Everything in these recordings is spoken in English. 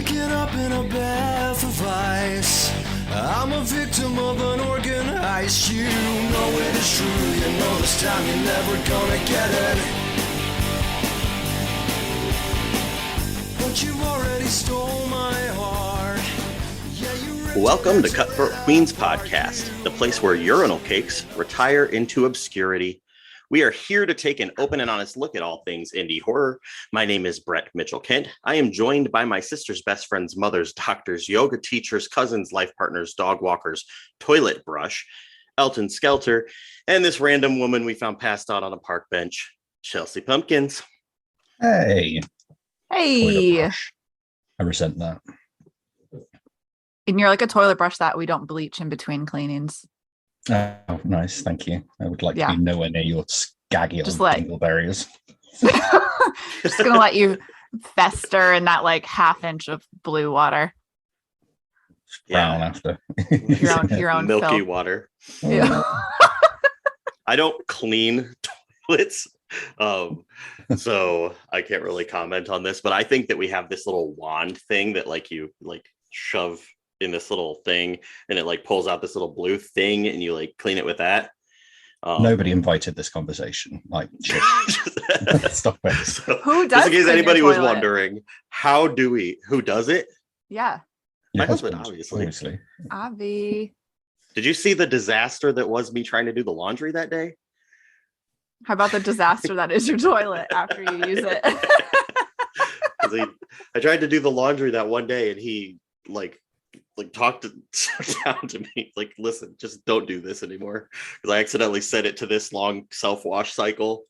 waking up in a bath of ice. I'm a victim of an organized. You know it is true. You know this time you're never gonna get it. But you already stole my heart. Yeah, Welcome to Cutthroat Queens Podcast, the place where urinal cakes retire into obscurity. We are here to take an open and honest look at all things indie horror. My name is Brett Mitchell-Kent. I am joined by my sister's best friends, mothers, doctors, yoga teachers, cousins, life partners, dog walkers, toilet brush, Elton Skelter, and this random woman we found passed out on a park bench, Chelsea Pumpkins. Hey. Hey. I resent that. And you're like a toilet brush that we don't bleach in between cleanings. Oh, nice. Thank you. I would like to be nowhere near your scaggy old dingleberries. Just going to let you fester in that like half inch of blue water. Brown after. Your own milky filth. Water. Yeah. I don't clean toilets. So I can't really comment on this, but I think that we have this little wand thing that like you like shove in this little thing and it like pulls out this little blue thing and you like clean it with that. Nobody invited this conversation. Like, stop it. So, who does? Just in case anybody was wondering, who does it? Yeah. My husband, obviously. Avi. Did you see the disaster that was me trying to do the laundry that day? How about the disaster that is your toilet after you use it? I tried to do the laundry that one day and he like talked down to me like, listen, just don't do this anymore, because I accidentally set it to this long self-wash cycle.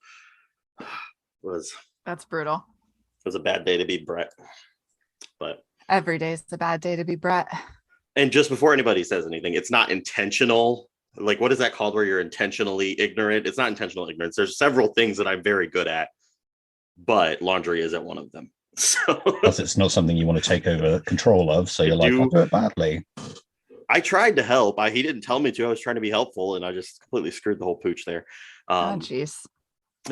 That's brutal. It was a bad day to be Brett, but every day is a bad day to be Brett. And just before anybody says anything, it's not intentional. Like, what is that called where you're intentionally ignorant? It's not intentional ignorance. There's several things that I'm very good at, but laundry isn't one of them. So because it's not something you want to take over control of, so you're like, I'll do it badly. I tried to help. He didn't tell me to. I was trying to be helpful, and I just completely screwed the whole pooch there. Oh, jeez.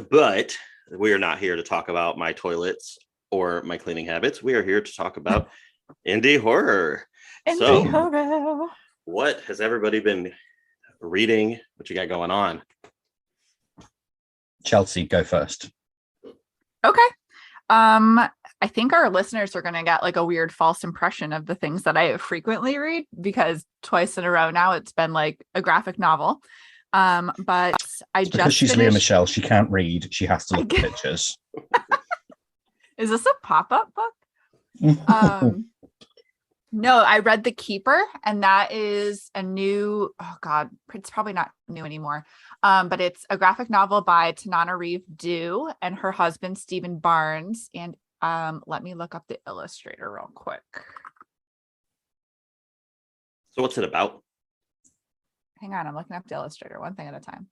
But we are not here to talk about my toilets or my cleaning habits. We are here to talk about indie horror. Horror. What has everybody been reading? What you got going on? Chelsea, go first. Okay. I think our listeners are going to get like a weird false impression of the things that I frequently read, because twice in a row now it's been like a graphic novel. But because she's Leah Michelle, she can't read. She has to look at pictures. Is this a pop-up book? No, I read The Keeper, and that is a new, it's probably not new anymore. But it's a graphic novel by Tananarive Due and her husband, Stephen Barnes. And let me look up the illustrator real quick. So what's it about? Hang on, I'm looking up the illustrator one thing at a time.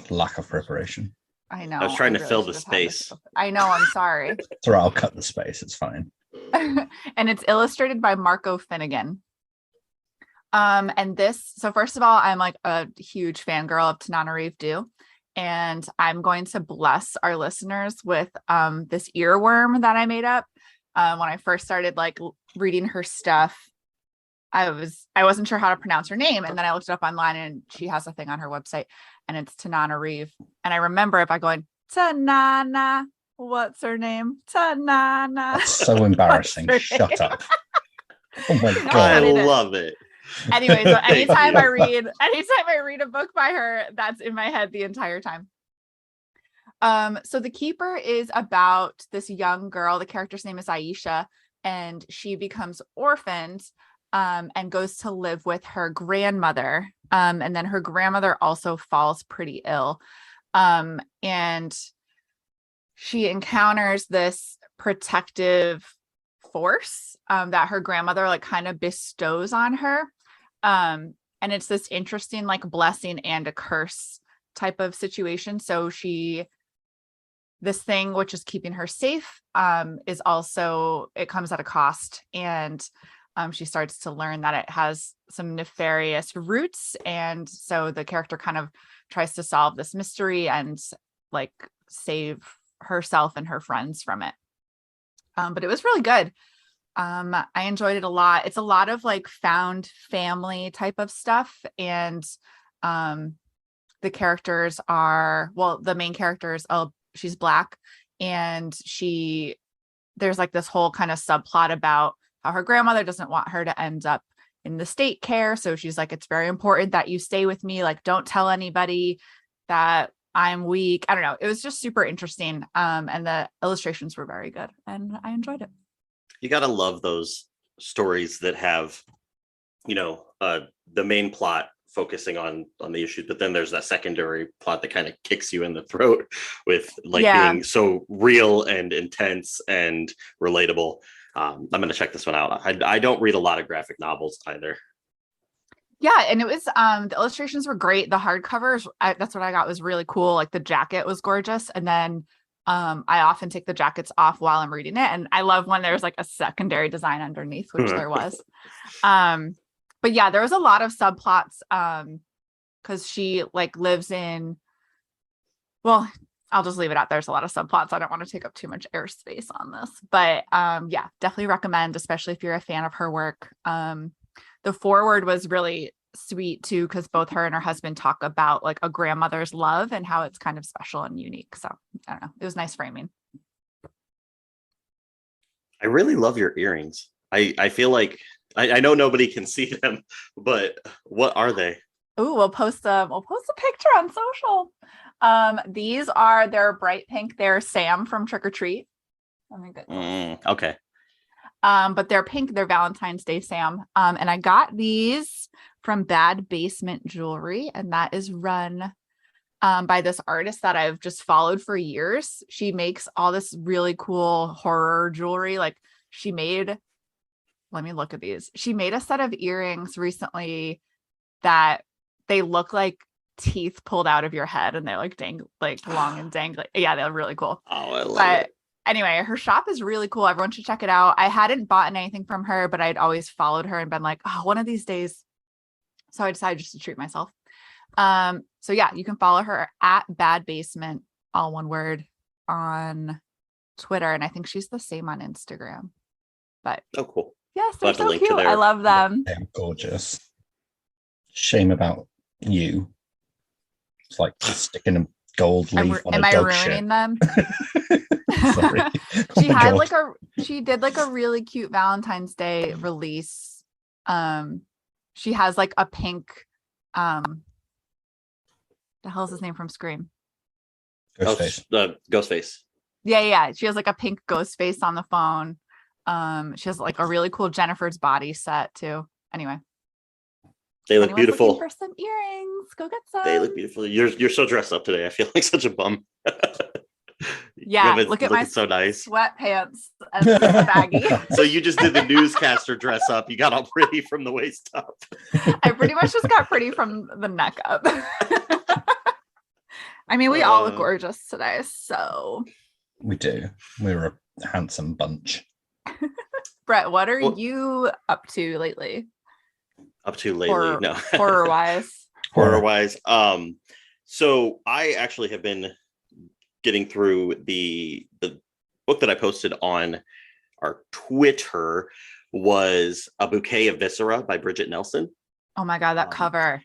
Lack of preparation. I know. I was trying to fill the space. I know, I'm sorry. It's all right, I'll cut the space. It's fine. And it's illustrated by Marco Finnegan. And so first of all, I'm like a huge fangirl of Tananarive Due, and I'm going to bless our listeners with this earworm that I made up. When I first started like reading her stuff, I wasn't sure how to pronounce her name, and then I looked it up online, and she has a thing on her website, and it's Tananarive. And I remember it by going, Tanana. What's her name? Tanana. That's so embarrassing. Shut up. Oh my God. I love it. Anyway, so anytime I read a book by her, that's in my head the entire time. So The Keeper is about this young girl. The character's name is Aisha, and she becomes orphaned and goes to live with her grandmother. And then her grandmother also falls pretty ill. And she encounters this protective force that her grandmother like kind of bestows on her. And it's this interesting like blessing and a curse type of situation. So this thing which is keeping her safe is also, it comes at a cost. And she starts to learn that it has some nefarious roots. And so the character kind of tries to solve this mystery and like save herself and her friends from it. But it was really good. I enjoyed it a lot. It's a lot of like found family type of stuff. And the characters are, well, the main characters, she's Black, and there's like this whole kind of subplot about how her grandmother doesn't want her to end up in the state care. So she's like, it's very important that you stay with me. Like, don't tell anybody that I'm weak. I don't know. It was just super interesting. And the illustrations were very good and I enjoyed it. You got to love those stories that have, the main plot focusing on the issues, but then there's that secondary plot that kind of kicks you in the throat with being so real and intense and relatable. I'm going to check this one out. I don't read a lot of graphic novels either. Yeah, and it was the illustrations were great. The hardcovers, that's what I got, was really cool. Like the jacket was gorgeous, and then I often take the jackets off while I'm reading it, and I love when there's like a secondary design underneath, which there was. But yeah, there was a lot of subplots because she like lives in. Well, I'll just leave it out. There's a lot of subplots. I don't want to take up too much airspace on this, but yeah, definitely recommend, especially if you're a fan of her work. The foreword was really sweet too, because both her and her husband talk about like a grandmother's love and how it's kind of special and unique. So I don't know. It was nice framing. I really love your earrings. I feel like I know nobody can see them, but what are they? Oh, we'll post a picture on social. They're bright pink. They're Sam from Trick or Treat. Let me get okay. But they're pink. They're Valentine's Day Sam. And I got these from Bad Basement Jewelry, and that is run by this artist that I've just followed for years. She makes all this really cool horror jewelry. Like let me look at these. She made a set of earrings recently that they look like teeth pulled out of your head, and they're like long and dangling. Yeah, they're really cool. Oh, I love it. Anyway, her shop is really cool. Everyone should check it out. I hadn't bought anything from her, but I'd always followed her and been like, oh, one of these days. So I decided just to treat myself. So yeah, you can follow her at Bad Basement, all one word, on Twitter. And I think she's the same on Instagram. But oh, cool. Yes, they're so cute. I love them. They're gorgeous. Shame about you. It's like sticking a gold leaf on a dog shit. Am I ruining them? Sorry. She did like a really cute Valentine's Day release. She has like a pink the hell's his name from Scream? Ghostface. Yeah. She has like a pink ghost face on the phone. She has like a really cool Jennifer's Body set too. Anyway. They look beautiful. For some earrings, go get some. They look beautiful. You're so dressed up today. I feel like such a bum. Yeah, look at my so nice sweatpants and baggy. So you just did the newscaster dress up. You got all pretty from the waist up. I pretty much just got pretty from the neck up. I mean, we all look gorgeous today, so we do. We're a handsome bunch. Brett, what are you up to lately? No. Horror-wise. Horror-wise. So I actually have been getting through the book that I posted on our Twitter was A Bouquet of Viscera by Bridget Nelson. Oh my God, that cover.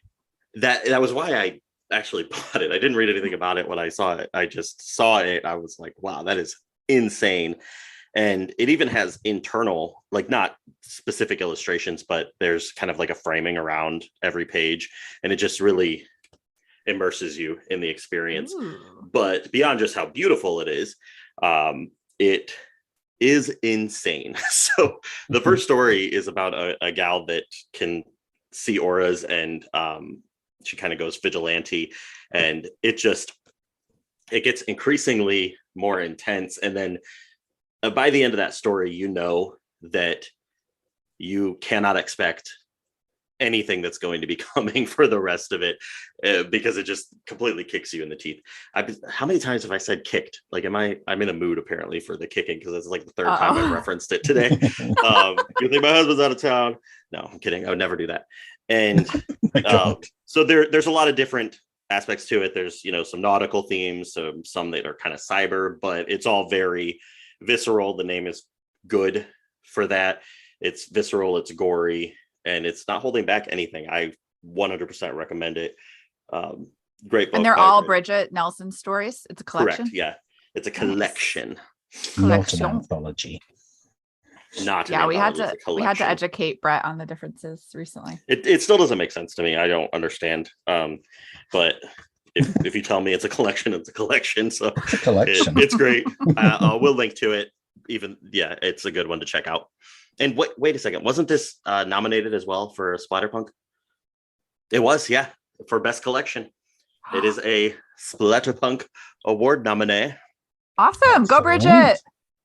That was why I actually bought it. I didn't read anything about it when I saw it. I just saw it. I was like, wow, that is insane. And it even has internal, like not specific illustrations, but there's kind of like a framing around every page. And it just really immerses you in the experience. Ooh. But beyond just how beautiful it is insane. So the first story is about a gal that can see auras, and she kind of goes vigilante, and it gets increasingly more intense. And then by the end of that story, you know that you cannot expect anything that's going to be coming for the rest of it, because it just completely kicks you in the teeth. How many times have I said kicked? Like, I'm in a mood apparently for the kicking, because it's like the third time I've referenced it today. You think my husband's out of town? No, I'm kidding. I would never do that. And so there's a lot of different aspects to it. There's, some nautical themes, some that are kind of cyber, but it's all very visceral. The name is good. for that. It's visceral, it's gory, and it's not holding back anything. I 100% recommend it. Great book. And they're all Bridget Nelson stories. It's a collection. Correct. Yeah, it's a collection. Not an anthology. Not yeah. an we had anthology, to educate Brett on the differences recently. It still doesn't make sense to me. I don't understand. But if you tell me it's a collection, it's a collection. So it's a collection. It's great. We'll link to it. It's a good one to check out. And wait a second, wasn't this nominated as well for Splatterpunk? It was, yeah, for best collection. It is a Splatterpunk award nominee. Awesome, go Bridget!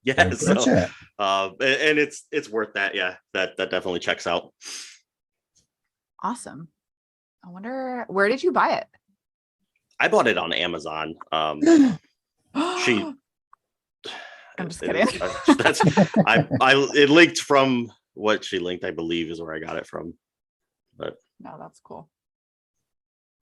Yeah, so, and it's worth that. Yeah, that definitely checks out. Awesome. I wonder, where did you buy it? I bought it on Amazon. I'm just kidding. It linked from what she linked, I believe, is where I got it from. But no, that's cool.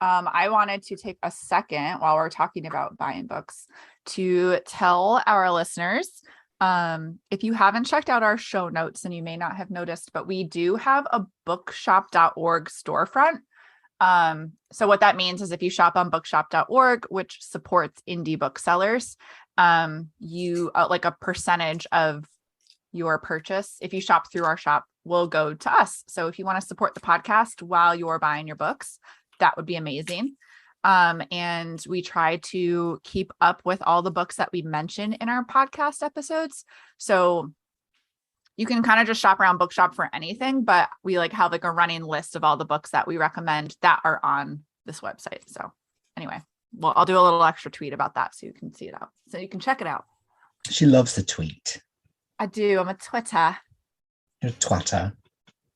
I wanted to take a second while we're talking about buying books to tell our listeners, if you haven't checked out our show notes, and you may not have noticed, but we do have a bookshop.org storefront. So what that means is if you shop on bookshop.org, which supports indie booksellers, you like a percentage of your purchase, if you shop through our shop, will go to us. So if you want to support the podcast while you're buying your books, that would be amazing. And we try to keep up with all the books that we mention in our podcast episodes. So you can kind of just shop around Bookshop for anything, but we have a running list of all the books that we recommend that are on this website. So anyway, well, I'll do a little extra tweet about that so you can see it out. So you can check it out. She loves the tweet. I do. I'm a Twitter. You're a twatter.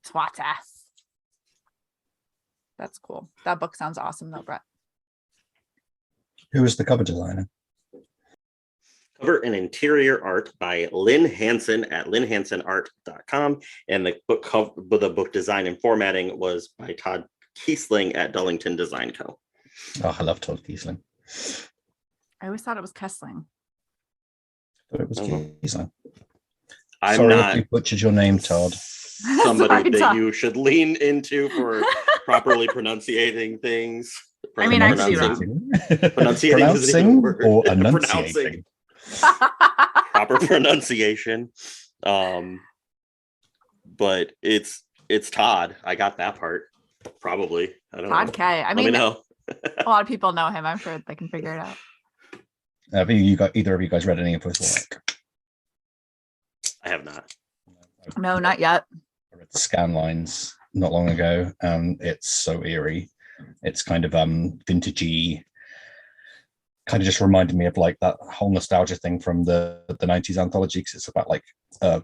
Twatter. That's cool. That book sounds awesome though, Brett. Who is the cover designer? Cover and interior art by Lynn Hansen at lynnhansenart.com. And the book design and formatting was by Todd Kiesling at Dullington Design Co. Oh, I love Todd Kiesling. I always thought it was Kessling. I thought it was Kiesling. I'm Sorry not. If you butchered your name, Todd. Somebody that you should lean into for properly pronunciating things. I mean, I'm wrong. Pronouncing or enunciating. Proper pronunciation. But it's Todd. I got that part. Probably. I don't know. Todd K. I mean, a lot of people know him. I'm sure they can figure it out. Have either of you guys read any of his work? I have not. No, not yet. I read Scanlines not long ago, and it's so eerie. It's kind of vintagey. Kind of just reminded me of that whole nostalgia thing from the 90s anthology, because it's about a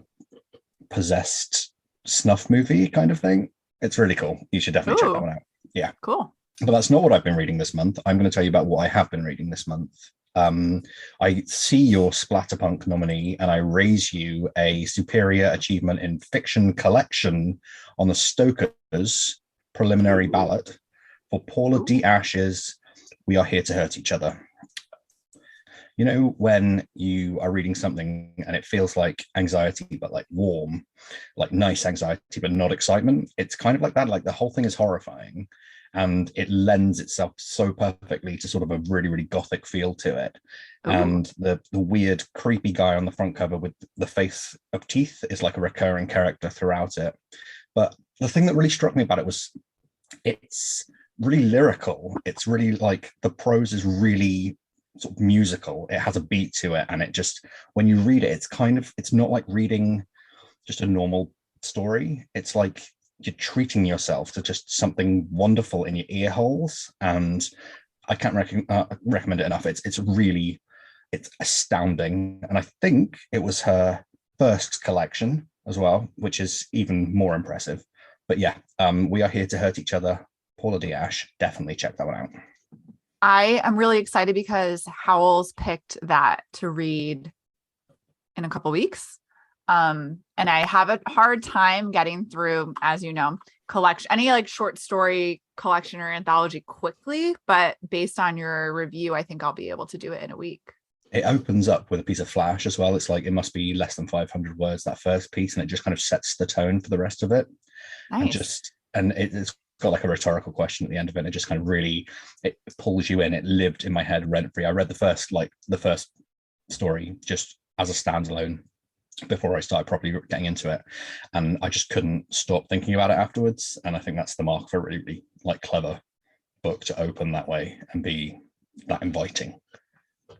possessed snuff movie kind of thing. It's really cool. You should definitely check that one out. Yeah. Cool. But that's not what I've been reading this month. I'm going to tell you about what I have been reading this month. I see your Splatterpunk nominee, and I raise you a superior achievement in fiction collection on the Stoker's preliminary ballot for Paula D. Ash's We Are Here to Hurt Each Other. You know, when you are reading something and it feels like anxiety, but warm, nice anxiety, but not excitement. It's kind of like that. The whole thing is horrifying, and it lends itself so perfectly to sort of a really, really gothic feel to it. Ooh. And the weird, creepy guy on the front cover with the face of teeth is a recurring character throughout it. But the thing that really struck me about it was it's really lyrical. It's really the prose is really sort of musical. It has a beat to it, and it just, when you read it, it's not like reading just a normal story. It's you're treating yourself to just something wonderful in your ear holes, and I can't recommend it enough. It's astounding, and I think it was her first collection as well, which is even more impressive. But yeah, We Are Here to Hurt Each Other, Paula D. Ash. Definitely check that one out. I am really excited because Howells picked that to read in a couple weeks. And I have a hard time getting through, as you know, any short story collection or anthology quickly, but based on your review, I think I'll be able to do it in a week. it opens up with a piece of flash as well. It's like it must be less than 500 words, that first piece, and it just kind of sets the tone for the rest of it. Nice. And it's got like a rhetorical question at the end of it, and it just kind of really, it pulls you in. It lived in my head rent free. I read the first story just as a standalone before I started properly getting into it, and I just couldn't stop thinking about it afterwards. And I think that's the mark for a really, really like clever book to open that way and be that inviting.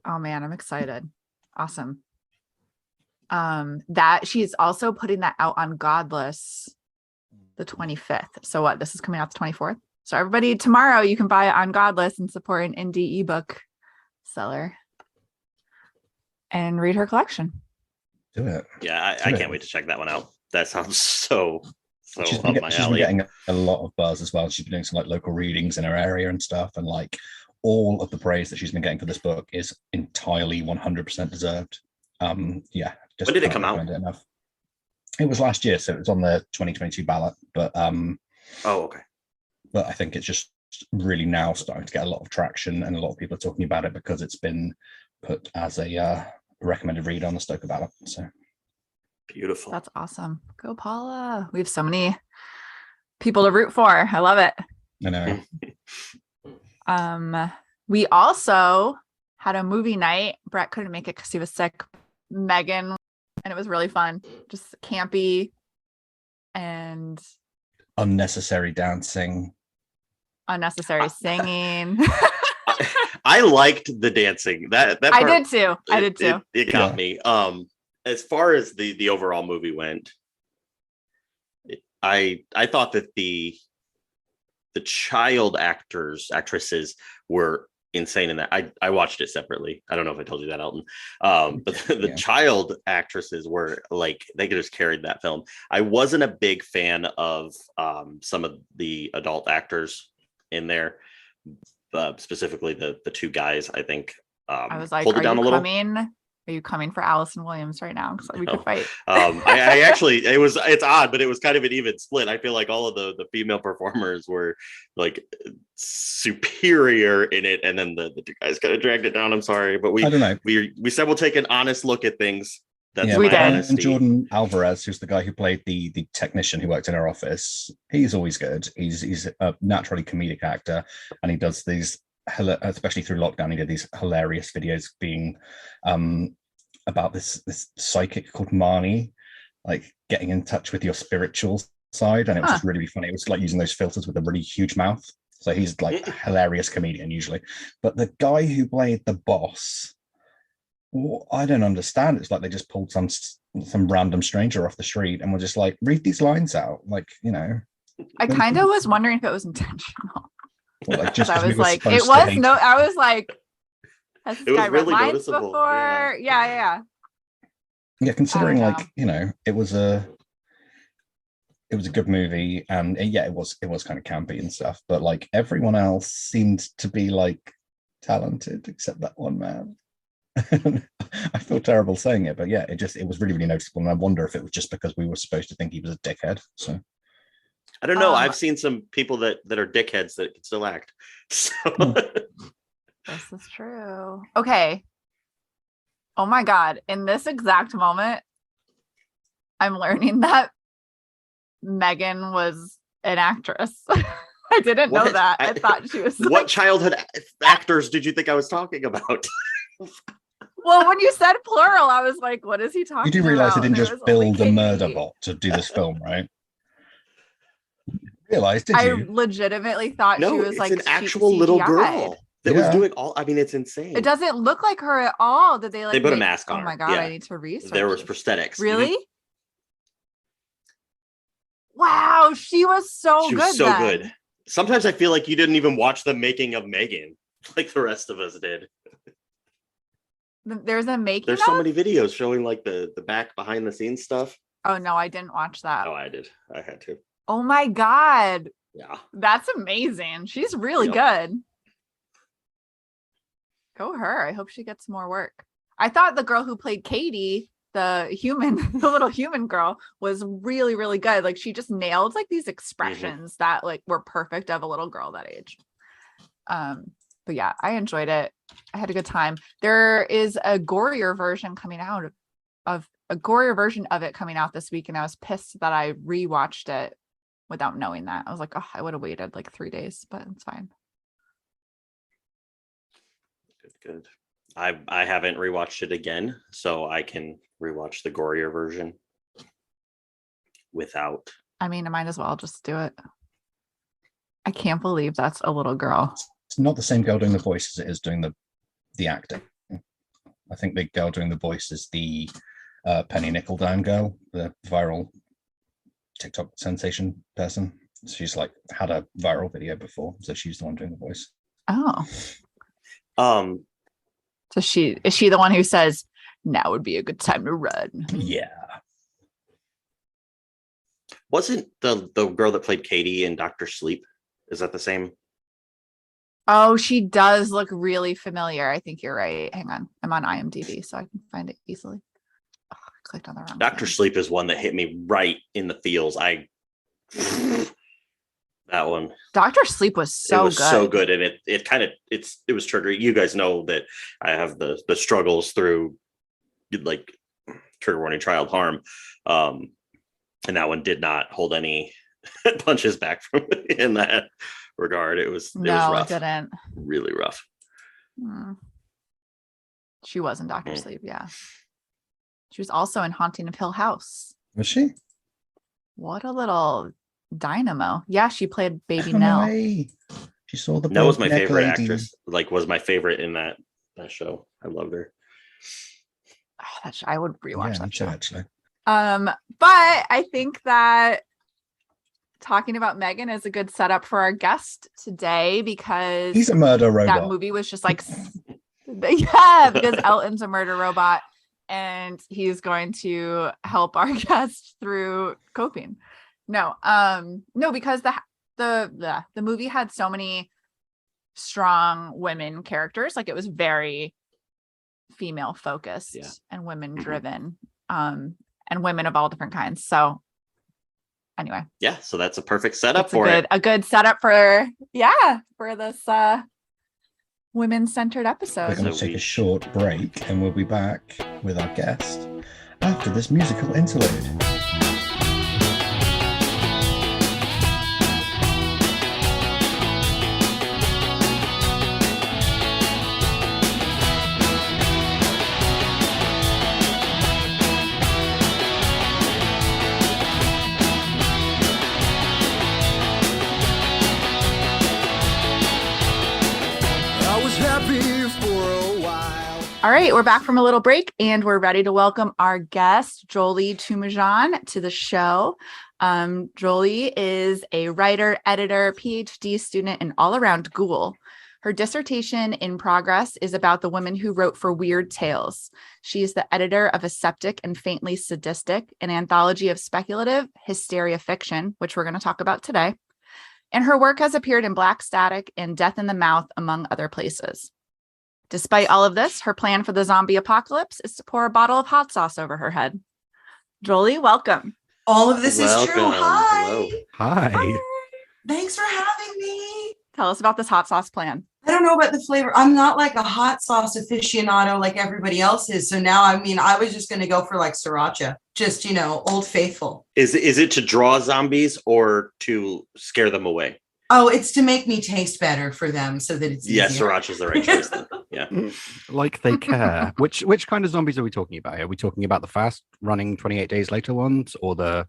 Oh man, I'm excited. Awesome. That she's also putting that out on Godless the 25th. So what? This is coming out the 24th. So everybody, tomorrow you can buy it on Godless and support an indie ebook seller and read her collection. Do it. Yeah, I can't wait to check that one out. That sounds so she's up my alley. Been getting a lot of buzz as well. She's been doing some like local readings in her area and stuff, and like all of the praise that she's been getting for this book is entirely 100% deserved. Yeah. Just when did it come out? It was last year, so it was on the 2022 ballot. But okay. But I think it's just really now starting to get a lot of traction, and a lot of people are talking about it because it's been put as a recommended read on the Stoker ballot. So beautiful. That's awesome. Go Paula. We have so many people to root for. I love it. I know. We also had a movie night. Brett couldn't make it because he was sick. Megan, and it was really fun. Just campy and unnecessary dancing, unnecessary singing. I liked the dancing. That part, I did too. It got me. As far as the overall movie went, I thought that the child actresses were insane in that. I watched it separately. I don't know if I told you that, Elton. But the child actresses were like, they just carried that film. I wasn't a big fan of some of the adult actors in there, specifically the two guys. I think I was like, pulled it down a little. Are you coming for Allison Williams right now? Because we could fight. I actually, it's odd, but it was kind of an even split. I feel like all of the female performers were like superior in it, and then the two guys kind of dragged it down. I'm sorry, but I don't know. We said we'll take an honest look at things. That's my honesty. And Jordan Alvarez, who's the guy who played the technician who worked in our office, he's always good. He's a naturally comedic actor, and he does these, especially through lockdown, he did these hilarious videos being about this psychic called Marnie, like getting in touch with your spiritual side, and it was just really funny. It was like using those filters with a really huge mouth. So he's like a hilarious comedian usually. But the guy who played the boss, well, I don't understand. It's like they just pulled some random stranger off the street and were just like, read these lines out, like, you know. I kind of was wondering if it was intentional. Well, like, just I was like, it was no. I was like, has this guy read lines noticeable before? Yeah. Yeah, considering like, you know, it was a good movie, and it was kind of campy and stuff, but like everyone else seemed to be like talented except that one man. I feel terrible saying it, but yeah, it was really, really noticeable, and I wonder if it was just because we were supposed to think he was a dickhead. So I don't know. I've seen some people that are dickheads that can still act. So this is true. Okay. Oh my God. In this exact moment, I'm learning that Megan was an actress. I didn't know that. I thought she was. What childhood actors did you think I was talking about? Well, when you said plural, I was like, what is he talking about? You do realize they didn't just build a murder bot to do this film, right? Realized, did you? I legitimately thought she was like an actual little girl that was doing all. I mean, it's insane. It doesn't look like her at all. Did they like? They put a mask on her. Oh my God, I need to research. There was prosthetics. Really? Mm-hmm. Wow, she was so good. Sometimes I feel like you didn't even watch the making of Megan, like the rest of us did. There's a making. There's so many videos showing like the back behind the scenes stuff. Oh no, I didn't watch that. Oh, I did. I had to. Oh my God. Yeah. That's amazing. She's really good. Go her. I hope she gets more work. I thought the girl who played Katie, the little human girl, was really, really good. Like she just nailed like these expressions that like were perfect of a little girl that age. But yeah, I enjoyed it. I had a good time. There is a gorier version coming out of it coming out this week, and I was pissed that I rewatched it without knowing that. I was like, oh, I would have waited like 3 days, but it's fine. Good. I haven't rewatched it again, so I can rewatch the gorier version without. I mean, I might as well just do it. I can't believe that's a little girl. It's not the same girl doing the voice as it is doing the acting. I think the girl doing the voice is the Penny Nickel Down girl, the viral TikTok sensation person. She's like had a viral video before, so she's the one doing the voice. Oh. So is she the one who says now would be a good time to run? Yeah. Wasn't the girl that played Katie in Dr. Sleep? Is that the same? Oh, she does look really familiar. I think you're right. Hang on. I'm on IMDb, so I can find it easily. Oh, I clicked on the wrong Dr. thing. Sleep is one that hit me right in the feels. That one. Dr. Sleep was so good. So good. And it was triggering. You guys know that I have the struggles through like trigger warning child harm. And that one did not hold any punches back from in that regard. It was rough. It didn't. Really rough. She was in Dr. Sleep, yeah. She was also in Haunting of Hill House. Was she? What a little dynamo. Yeah, she played Baby Nell. She saw the Nell was my favorite lady. actress. Like, was my favorite in that show. I loved her. I would rewatch that show. Actually. But I think that talking about Megan is a good setup for our guest today because he's a murder robot. That movie was just like, yeah, because Elton's a murder robot and he's going to help our guest through coping. No, because the movie had so many strong women characters. Like it was very female focused and women driven, and women of all different kinds. So anyway. Yeah. So that's a perfect setup a good setup for this women-centered episode. We're going to take a short break and we'll be back with our guest after this musical interlude. All right, we're back from a little break and we're ready to welcome our guest, Jolie Toomajan, to the show. Jolie is a writer, editor, PhD student, and all-around ghoul. Her dissertation in progress is about the women who wrote for Weird Tales. She is the editor of Aseptic and Faintly Sadistic, an anthology of speculative hysteria fiction, which we're going to talk about today. And her work has appeared in Black Static and Death in the Mouth, among other places. Despite all of this, her plan for the zombie apocalypse is to pour a bottle of hot sauce over her head. Jolie, welcome. All of this is true. Hi. Hello. Hi. Thanks for having me. Tell us about this hot sauce plan. I don't know about the flavor. I'm not like a hot sauce aficionado like everybody else is. So now, I was just going to go for like sriracha, just, Old Faithful. Is it to draw zombies or to scare them away? Oh, it's to make me taste better for them so that it's easier. Sriracha's the right choice then. Yeah. Like they care. Which kind of zombies are we talking about here? Are we talking about the fast running 28 days later ones or the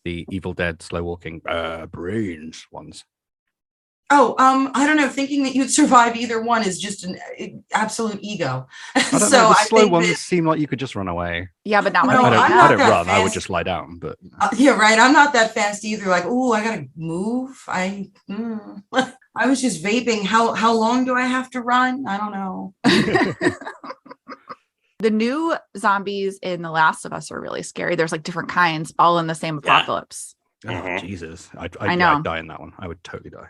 Evil Dead slow walking brains ones? Oh, I don't know. Thinking that you'd survive either one is just an absolute ego. I don't know. The slow ones seem like you could just run away. Yeah, but not I don't run. Fast. I would just lie down. But yeah, right. I'm not that fast either. Like, I gotta move. I was just vaping. How long do I have to run? I don't know. The new zombies in The Last of Us are really scary. There's like different kinds, all in the same apocalypse. oh, Jesus, I know. I'd die in that one. I would totally die.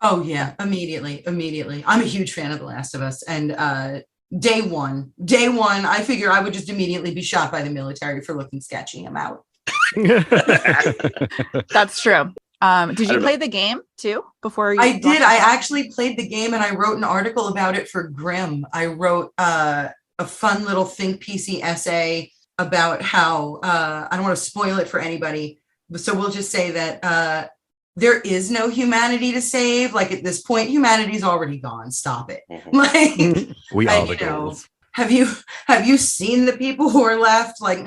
Oh yeah, immediately. I'm a huge fan of The Last of Us, and day one, I figure I would just immediately be shot by the military for looking sketchy. I'm out. That's true. Did you play the game too before you? I did. I actually played the game and I wrote an article about it for Grimm. I wrote a fun little think piecey essay about how I don't want to spoil it for anybody. So we'll just say that there is no humanity to save. Like at this point, humanity's already gone. Stop it. Like we are the goals. Have you seen the people who are left? Like,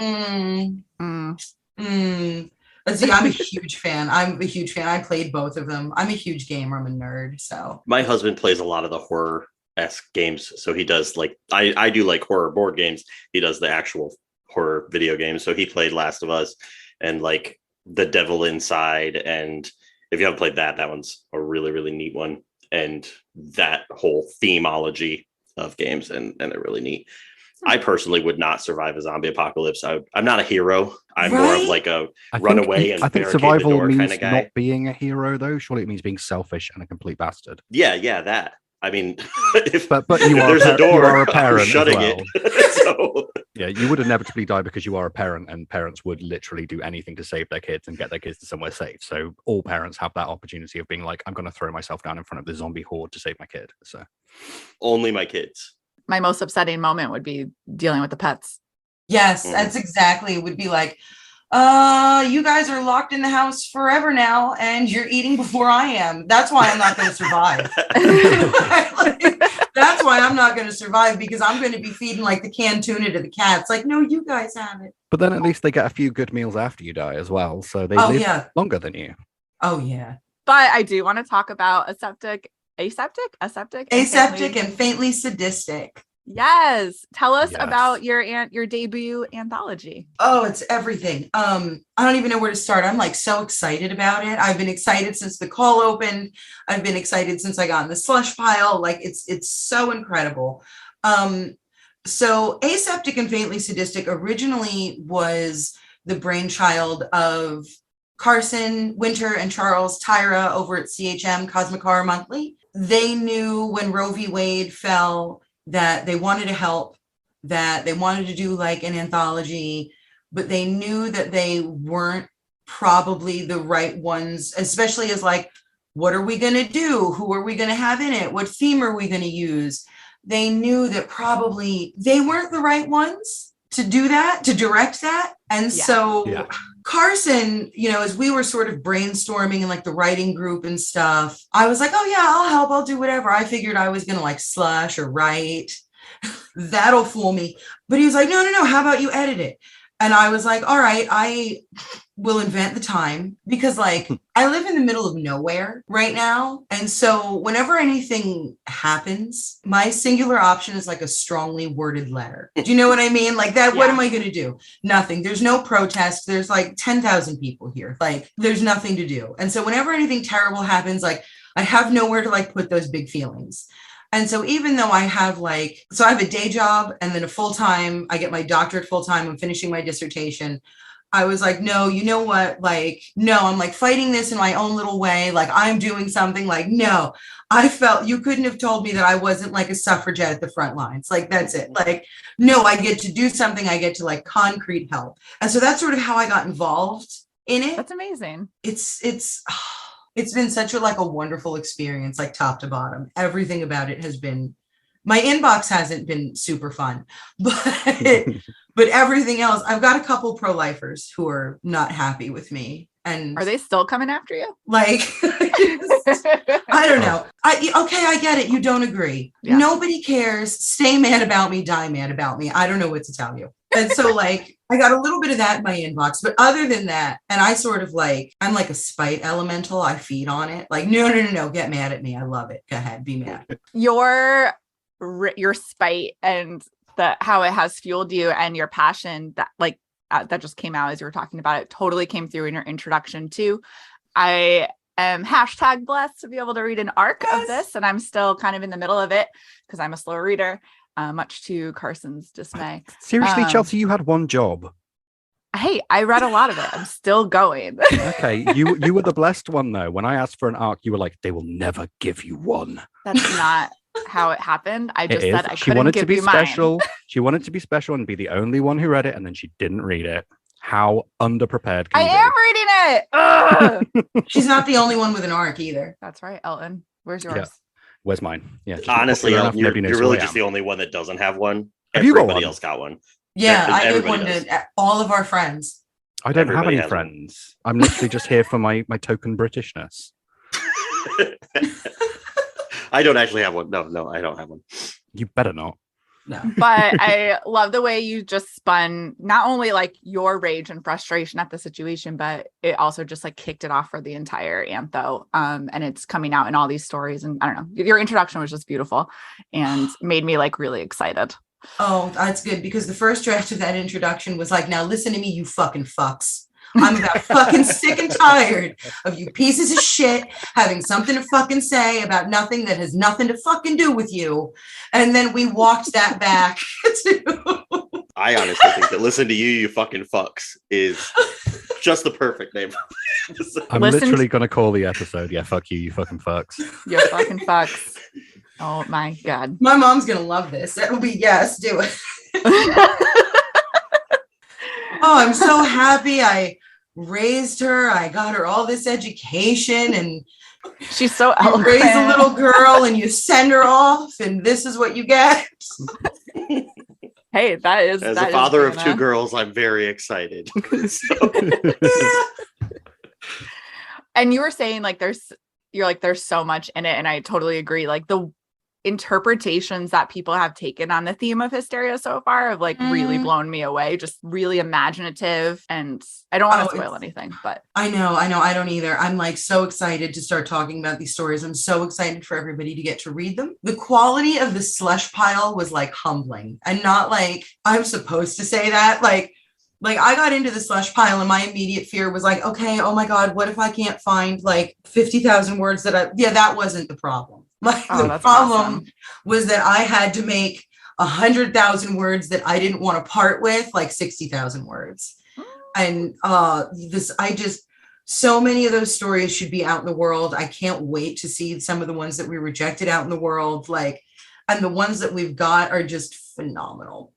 See, I'm a huge fan. I played both of them. I'm a huge gamer. I'm a nerd. So my husband plays a lot of the horror-esque games. So he does like I do like horror board games. He does the actual horror video games. So he played Last of Us and like The Devil Inside. And if you haven't played that one's a really, really neat one. And that whole themology of games and they're really neat. I personally would not survive a zombie apocalypse. I'm not a hero. I'm more of like a runaway and barricade survival the door means kind of guy. Not being a hero, though. Surely it means being selfish and a complete bastard. Yeah, that. I mean, but you are there's a door, you are a parent. I'm shutting as well. it. So yeah, you would inevitably die because you are a parent, and parents would literally do anything to save their kids and get their kids to somewhere safe. So all parents have that opportunity of being like, I'm going to throw myself down in front of the zombie horde to save my kid. So only my kids. My most upsetting moment would be dealing with the pets. yes, that's exactly. It would be like, you guys are locked in the house forever now, and you're eating before I am. That's why I'm not going to survive. That's why I'm not going to survive, because I'm going to be feeding like the canned tuna to the cats. Like, no, you guys have it. But then at least they get a few good meals after you die as well. So they live longer than you. Oh, yeah. But I do want to talk about Aseptic and Faintly Sadistic. Yes. Tell us about your debut anthology. Oh, it's everything. I don't even know where to start. I'm like so excited about it. I've been excited since the call opened. I've been excited since I got in the slush pile. Like it's so incredible. So Aseptic and Faintly Sadistic originally was the brainchild of Carson, Winter, and Charles Tyra over at CHM Cosmic Horror Monthly. They knew when Roe v. Wade fell that they wanted to help, that they wanted to do like an anthology, but they knew that they weren't probably the right ones, especially as like, what are we going to do? Who are we going to have in it? What theme are we going to use? They knew that probably they weren't the right ones to do that, to direct that. And so Carson, as we were sort of brainstorming in like the writing group and stuff, I was like, oh yeah, I'll help. I'll do whatever. I figured I was going to like slush or write. That'll fool me. But he was like, no. How about you edit it? And I was like, all right, I will invent the time, because like I live in the middle of nowhere right now. And so whenever anything happens, my singular option is like a strongly worded letter. Do you know what I mean? Like that, what am I going to do? Nothing. There's no protest. There's like 10,000 people here. Like there's nothing to do. And so whenever anything terrible happens, like I have nowhere to like put those big feelings. And so even though I have I have a day job and then a full-time, I get my doctorate full-time, I'm finishing my dissertation. I was like, no, you know what? Like, no, I'm like fighting this in my own little way. Like I'm doing something. Like, no, I felt you couldn't have told me that I wasn't like a suffragette at the front lines. Like, that's it. Like, no, I get to do something. I get to like concrete help. And so that's sort of how I got involved in it. That's amazing. It's been such a wonderful experience, like top to bottom. Everything about it has been, my inbox hasn't been super fun, but everything else, I've got a couple pro-lifers who are not happy with me. And are they still coming after you? Like, I don't know. I get it. You don't agree. Yeah. Nobody cares. Stay mad about me, die mad about me. I don't know what to tell you. And so I got a little bit of that in my inbox, but other than that, and I sort of I'm like a spite elemental. I feed on it. Like, no, get mad at me. I love it. Go ahead, be mad. Your spite and how it has fueled you and your passion that that just came out as you were talking about it totally came through in your introduction too. I am #blessed to be able to read an arc of this, and I'm still kind of in the middle of it because I'm a slow reader. Much to Carson's dismay. Seriously, Chelsea, you had one job. Hey, I read a lot of it. I'm still going. Okay, you were the blessed one though. When I asked for an arc, you were like, "They will never give you one." That's not how it happened. I just said I couldn't give you mine. She wanted to be special and be the only one who read it, and then she didn't read it. How underprepared can I you am reading it. Ugh. She's not the only one with an arc either. That's right, Elton. Where's yours? Yeah. Where's mine? Yeah. just Honestly, popular Elton, enough, nobody knows you're who really I just am. the only one that doesn't have one. Have you got Everybody one? else got one. Yeah, I gave Everybody one does. to all of our friends. I don't have Everybody any has one. friends. I'm literally just here for my token Britishness. I don't actually have one. No, I don't have one. You better not. No. But I love the way you just spun not only like your rage and frustration at the situation, but it also just like kicked it off for the entire antho. And it's coming out in all these stories. And I don't know, your introduction was just beautiful and made me like really excited. Oh, that's good, because the first draft of that introduction was like, now listen to me, you fucking fucks. I'm about fucking sick and tired of you pieces of shit having something to fucking say about nothing that has nothing to fucking do with you. And then we walked that back to... I honestly think that listen to you fucking fucks is just the perfect name. I'm literally going to call the episode, yeah, fuck you, you fucking fucks. You fucking fucks. Oh my God. My mom's going to love this. That will be, yes, do it. Oh, I'm so happy I raised her. I got her all this education, and She's so you eloquent. raise a little girl and you send her off, and this is what you get. Hey, that is As that a father of is 2 girls, I'm very excited. So, And you were saying like there's so much in it, and I totally agree. Like the interpretations that people have taken on the theme of hysteria so far have like really blown me away. Just really imaginative, and I don't want to spoil anything, but I know. I don't either. I'm like so excited to start talking about these stories. I'm so excited for everybody to get to read them. The quality of the slush pile was like humbling, and not like I'm supposed to say that. Like I got into the slush pile and my immediate fear was like, okay, oh my God, what if I can't find like 50,000 words that wasn't the problem. Like the problem was that I had to make 100,000 words that I didn't want to part with, like 60,000 words. And so many of those stories should be out in the world. I can't wait to see some of the ones that we rejected out in the world. And the ones that we've got are just phenomenal.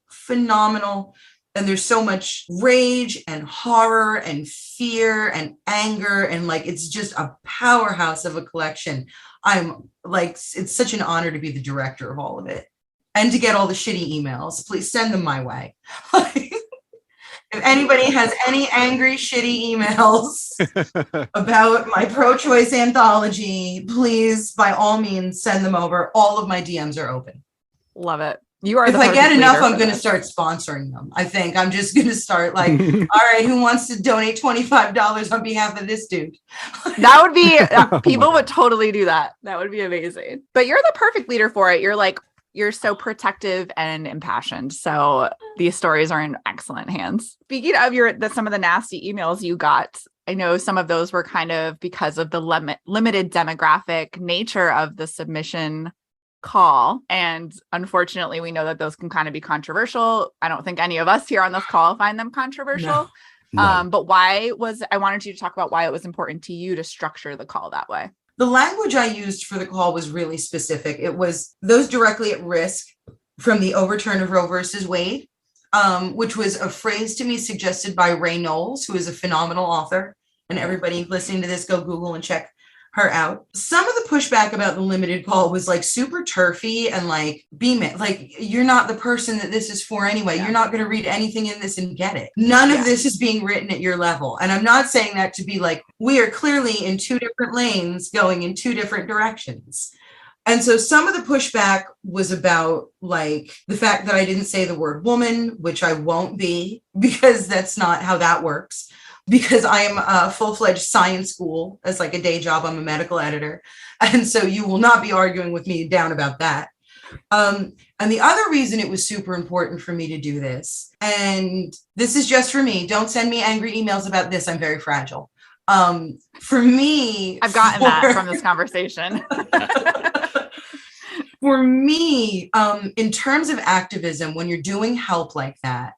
And there's so much rage and horror and fear and anger. And like, it's just a powerhouse of a collection. I'm like, it's such an honor to be the director of all of it and to get all the shitty emails. Please send them my way. If anybody has any angry, shitty emails about my pro-choice anthology, please, by all means, send them over. All of my DMs are open. love it. You are. If I get enough, I'm going to start sponsoring them. I think I'm just going to start like, all right, who wants to donate $25 on behalf of this dude? That would be, people would totally do that. That would be amazing. But you're the perfect leader for it. You're so protective and impassioned. So these stories are in excellent hands. Speaking of some of the nasty emails you got, I know some of those were kind of because of the limited demographic nature of the submission call. And unfortunately, we know that those can kind of be controversial. I don't think any of us here on this call find them controversial. No. But I wanted you to talk about why it was important to you to structure the call that way. The language I used for the call was really specific. It was those directly at risk from the overturn of Roe versus Wade, which was a phrase to me suggested by Ray Knowles, who is a phenomenal author. And everybody listening to this, go Google and check her out. Some of the pushback about the limited call was like super turfy and like like you're not the person that this is for anyway. Yeah. You're not going to read anything in this and get it. None of this is being written at your level. And I'm not saying that to be like, we are clearly in 2 different lanes going in 2 different directions. And so some of the pushback was about like the fact that I didn't say the word woman, which I won't be, because that's not how that works. Because I am a full-fledged science school as like a day job. I'm a medical editor. And so you will not be arguing with me down about that. And the other reason it was super important for me to do this, and this is just for me, don't send me angry emails about this. I'm very fragile. For me, I've gotten that from this conversation. For me, in terms of activism, when you're doing help like that,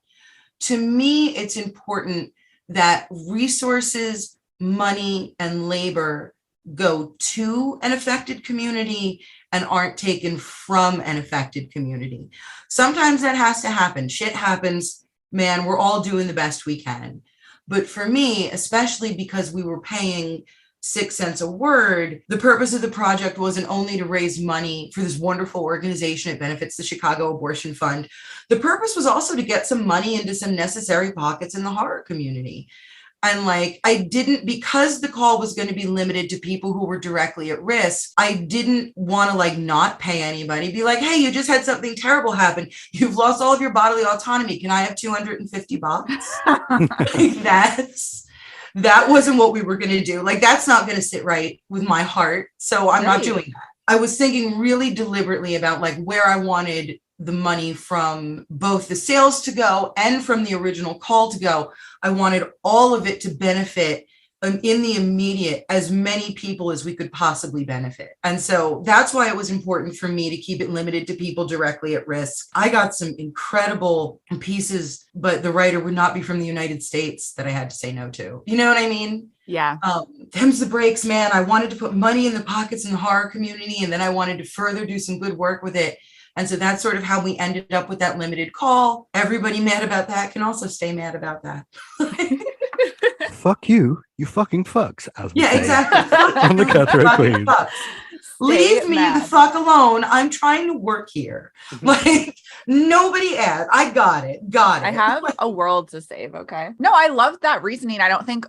to me, it's important that resources, money, and labor go to an affected community and aren't taken from an affected community. Sometimes that has to happen. Shit happens, man. We're all doing the best we can. But for me, especially because we were paying 6 cents a word, the purpose of the project wasn't only to raise money for this wonderful organization. It benefits the Chicago Abortion Fund. The purpose was also to get some money into some necessary pockets in the horror community. And like, I didn't, because the call was going to be limited to people who were directly at risk, I didn't want to like not pay anybody, be like, hey, you just had something terrible happen. You've lost all of your bodily autonomy. Can I have $250? That wasn't what we were going to do. Like, that's not going to sit right with my heart. So I'm not doing that. I was thinking really deliberately about like where I wanted the money from both the sales to go and from the original call to go. I wanted all of it to benefit in the immediate as many people as we could possibly benefit. And so that's why it was important for me to keep it limited to people directly at risk. I got some incredible pieces, but the writer would not be from the United States that I had to say no to. You know what I mean? Yeah. Them's the breaks, man. I wanted to put money in the pockets in the horror community, and then I wanted to further do some good work with it. And so that's sort of how we ended up with that limited call. Everybody mad about that can also stay mad about that. Fuck you, you fucking fucks. As we say exactly. On the Cutthroat Queen. Leave me the fuck alone. I'm trying to work here. Like, nobody asked. I got it. I have a world to save. Okay. No, I love that reasoning. I think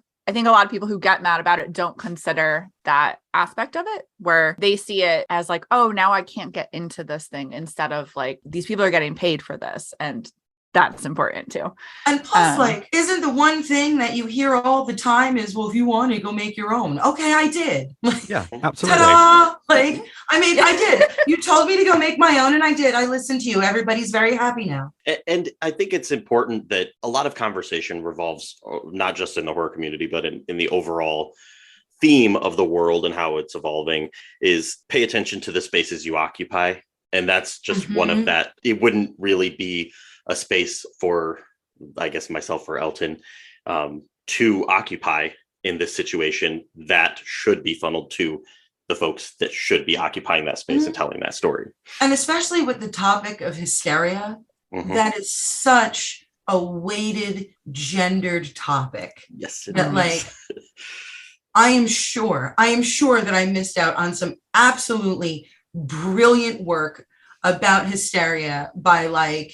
a lot of people who get mad about it don't consider that aspect of it, where they see it as like, oh, now I can't get into this thing, instead of like, these people are getting paid for this. And that's important too. And plus, like, isn't the one thing that you hear all the time is, well, if you want to go make your own. Okay, I did. Like, yeah, absolutely. Ta-da! Like, I did. You told me to go make my own, and I did. I listened to you. Everybody's very happy now. And I think it's important that a lot of conversation revolves not just in the horror community, but in the overall theme of the world and how it's evolving, is pay attention to the spaces you occupy. And that's just one of that. It wouldn't really be a space for, I guess, myself or Elton to occupy in this situation. That should be funneled to the folks that should be occupying that space and telling that story. And especially with the topic of hysteria, that is such a weighted, gendered topic. Yes, that is. Like, I am sure that I missed out on some absolutely brilliant work about hysteria by like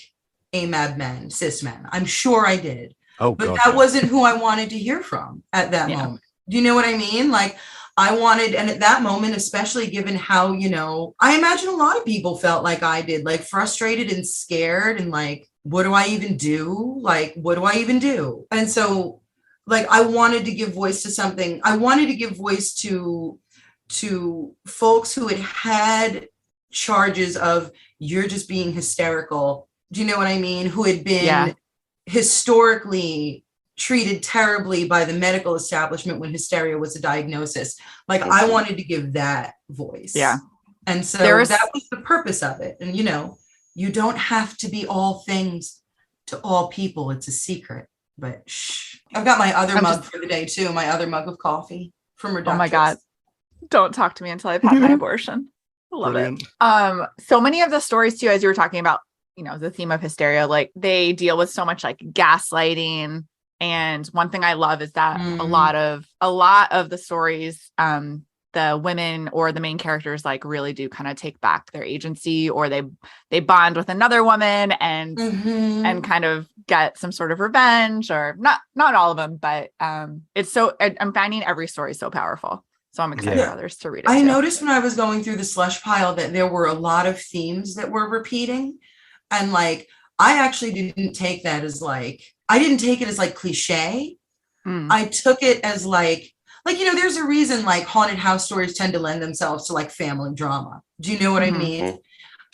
AMAB men, cis men. I'm sure I did. Oh, but that wasn't who I wanted to hear from at that moment. Do you know what I mean? Like, I wanted, and at that moment, especially given how, you know, I imagine a lot of people felt like I did, like frustrated and scared and like, what do I even do? Like, what do I even do? And so, like, I wanted to give voice to something. I wanted to give voice to folks who had charges of, you're just being hysterical. Do you know what I mean? Who had been historically treated terribly by the medical establishment when hysteria was a diagnosis. Like, I wanted to give that voice. Yeah. And so that was the purpose of it. And, you know, you don't have to be all things to all people. It's a secret. But shh. I've got my other mug for the day too. My other mug of coffee from Reductress. Oh my God. Don't talk to me until I've had my abortion. I love it. So many of the stories too, as you were talking about, you know, the theme of hysteria, like they deal with so much like gaslighting. And one thing I love is that a lot of the stories, the women or the main characters like really do kind of take back their agency, or they bond with another woman and and kind of get some sort of revenge, or not all of them, but it's so, I'm finding every story so powerful. So I'm excited for others to read it. I noticed when I was going through the slush pile that there were a lot of themes that were repeating. And like, I actually didn't take that as like, I didn't take it as like cliche. I took it as like, you know, there's a reason like haunted house stories tend to lend themselves to like family drama. Do you know what I mean?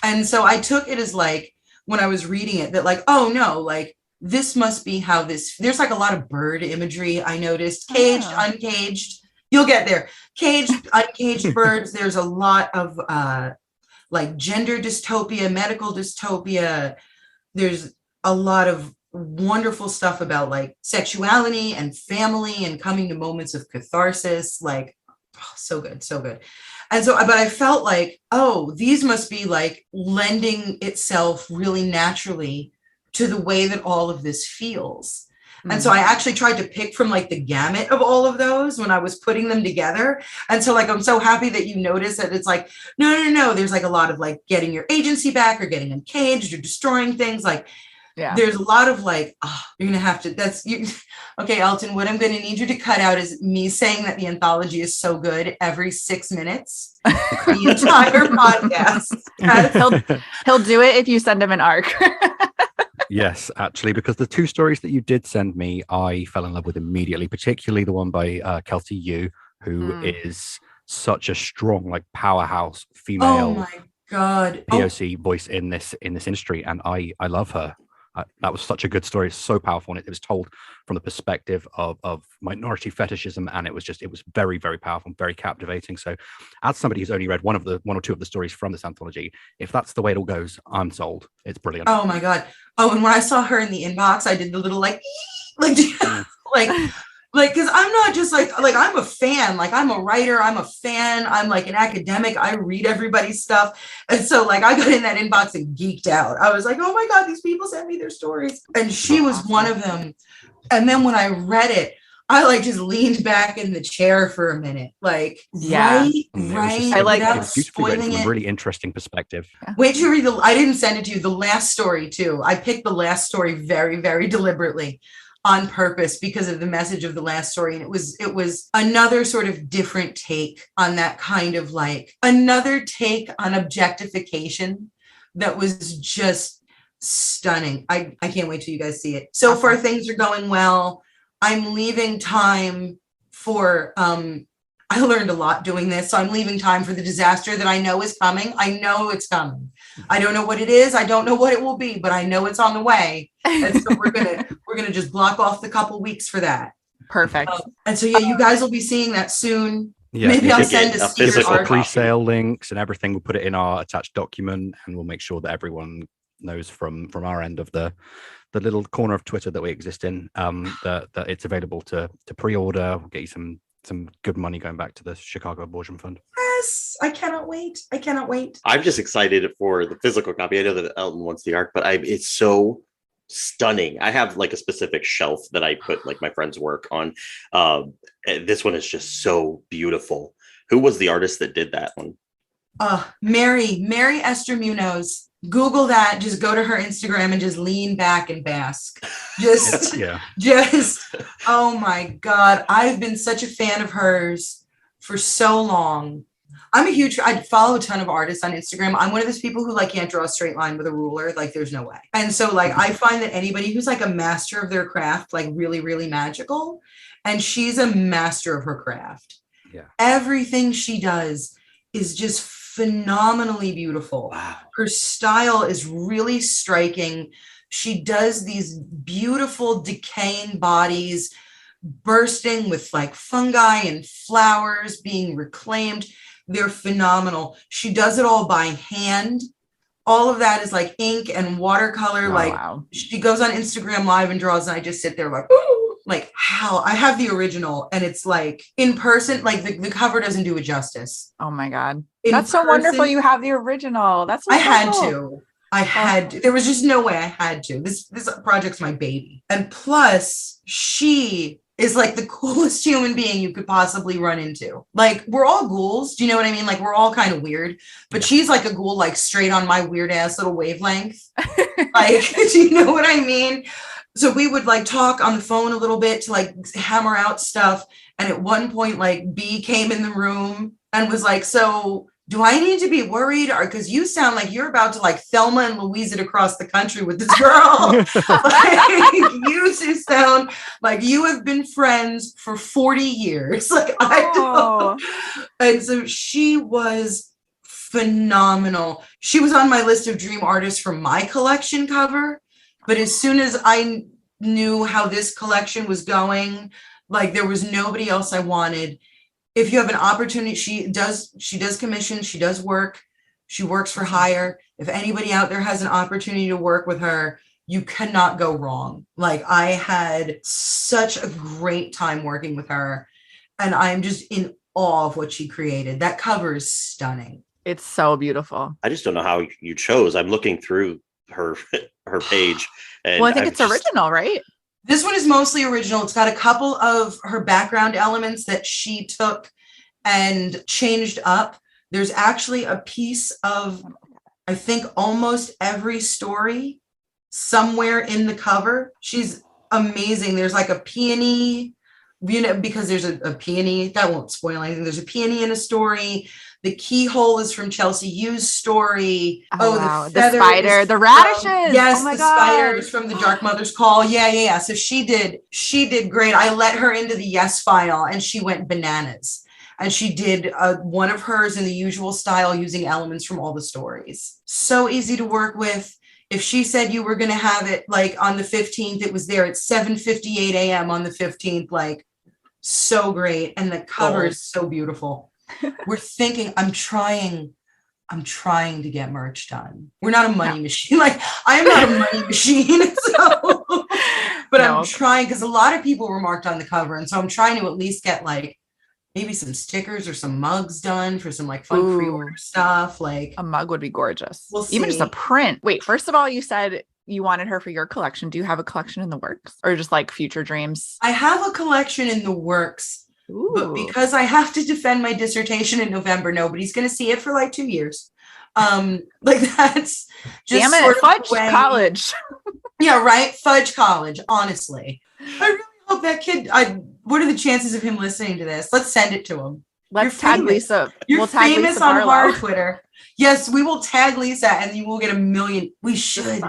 And so I took it as like, when I was reading it, that like, oh no, like this must be how this, there's like a lot of bird imagery. I noticed caged, uncaged, you'll get there. Caged, uncaged birds. There's a lot of like gender dystopia, medical dystopia. There's a lot of wonderful stuff about like sexuality and family and coming to moments of catharsis. Like, oh, so good, so good. And so, but I felt like, oh, these must be like lending itself really naturally to the way that all of this feels. And so I actually tried to pick from like the gamut of all of those when I was putting them together. And so like, I'm so happy that you noticed that it's like, no. There's like a lot of like getting your agency back or getting uncaged or destroying things. Like there's a lot of like, you're going to have to, okay, Elton, what I'm going to need you to cut out is me saying that the anthology is so good every 6 minutes, the entire podcast. He'll do it if you send him an arc. Yes, actually, because the 2 stories that you did send me, I fell in love with immediately, particularly the one by Kelsey Yu, who is such a strong, like powerhouse female POC voice in this industry, and I love her. That was such a good story. It's so powerful, and it was told from the perspective of minority fetishism, and it was very, very powerful and very captivating. So, as somebody who's only read one or two of the stories from this anthology, if that's the way it all goes, I'm sold. It's brilliant. Oh my god! Oh, and when I saw her in the inbox, I did the little like because I'm not just like I'm a fan. Like I'm a writer. I'm a fan. I'm like an academic. I read everybody's stuff. And so like I got in that inbox and geeked out. I was like, oh my God, these people sent me their stories. And she was one of them. And then when I read it, I like just leaned back in the chair for a minute. Like, right. I like it beautifully written from a really interesting perspective. Wait till you read I didn't send it to you. The last story too. I picked the last story very, very deliberately on purpose because of the message of the last story. And it was another sort of different take on that kind of like another take on objectification that was just stunning. I can't wait till you guys see it. So far things are going well. I'm leaving time for I learned a lot doing this. So I'm leaving time for the disaster that I know is coming. I know it's coming. I don't know what it is. I don't know what it will be, but I know it's on the way. And so we're gonna just block off the couple weeks for that. Perfect. And so you guys will be seeing that soon. Yeah, maybe I'll send a a physical pre-sale links and everything. We'll put it in our attached document, and we'll make sure that everyone knows from our end of the little corner of Twitter that we exist in, that it's available to pre-order. We'll get you some good money going back to the Chicago Abortion Fund. Yes, I cannot wait. I'm just excited for the physical copy. I know that Elton wants the arc, but it's so stunning. I have like a specific shelf that I put like my friend's work on. This one is just so beautiful. Who was the artist that did that one? Mary Esther Munoz. Google that. Just go to her Instagram and just lean back and bask. Just, oh my God. I've been such a fan of hers for so long. I follow a ton of artists on Instagram. I'm one of those people who like can't draw a straight line with a ruler. Like there's no way. And so like, I find that anybody who's like a master of their craft, like really, really magical. And she's a master of her craft. Yeah. Everything she does is just phenomenally beautiful. Wow. Her style is really striking. She does these beautiful decaying bodies bursting with like fungi and flowers being reclaimed. They're phenomenal. She does it all by hand. All of that is like ink and watercolor. She goes on Instagram Live and draws, and I just sit there like, ooh. Like how I have the original, and it's like in person, like the cover doesn't do it justice. Oh my God. That's so wonderful. You have the original. That's so I had to. There was just no way I had to. This project's my baby. And plus, she is like the coolest human being you could possibly run into. Like we're all ghouls. Do you know what I mean? Like we're all kind of weird, but she's like a ghoul, like straight on my weird ass little wavelength. Like, do you know what I mean? So we would like talk on the phone a little bit to like hammer out stuff. And at one point, like B came in the room and was like, so do I need to be worried? Or because you sound like you're about to like Thelma and Louise it across the country with this girl. Like, you two sound like you have been friends for 40 years. Like I don't. And so she was phenomenal. She was on my list of dream artists for my collection cover. But as soon as I knew how this collection was going, like there was nobody else I wanted. If you have an opportunity, she does commission, she does work, she works for hire. If anybody out there has an opportunity to work with her, you cannot go wrong. Like I had such a great time working with her, and I'm just in awe of what she created. That cover is stunning. It's so beautiful. I just don't know how you chose. I'm looking through her page. And well, I think it's original, right? This one is mostly original. It's got a couple of her background elements that she took and changed up. There's actually a piece of, I think, almost every story somewhere in the cover. She's amazing. There's like a peony, because there's a peony. That won't spoil anything. There's a peony in a story. The keyhole is from Chelsea Yu's story. Wow. The feather spider, is the radishes. yes, oh my the God. spider is from the Dark Mother's Call. Yeah. So she did great. I let her into the Yes File and she went bananas. And she did one of hers in the usual style using elements from all the stories. So easy to work with. If she said you were going to have it like on the 15th, it was there at 7:58 a.m. on the 15th. Like, so great. And the cover is so beautiful. We're thinking, I'm trying to get merch done. We're not a money machine. Like, I am not a money machine. So, but no. I'm trying, because a lot of people remarked on the cover. And so I'm trying to at least get like maybe some stickers or some mugs done for some like fun pre-order stuff. Like a mug would be gorgeous. We'll see. Even just a print. Wait, first of all, you said you wanted her for your collection. Do you have a collection in the works or just like future dreams? I have a collection in the works, but because I have to defend my dissertation in November, nobody's going to see it for like 2 years. Like that's just damn it, fudge college. Yeah, right. Fudge college. Honestly, I really hope that kid. What are the chances of him listening to this? Let's send it to him. Let's tag Lisa. You're famous on our Twitter. Yes, we will tag Lisa and you will get 1 million. We should.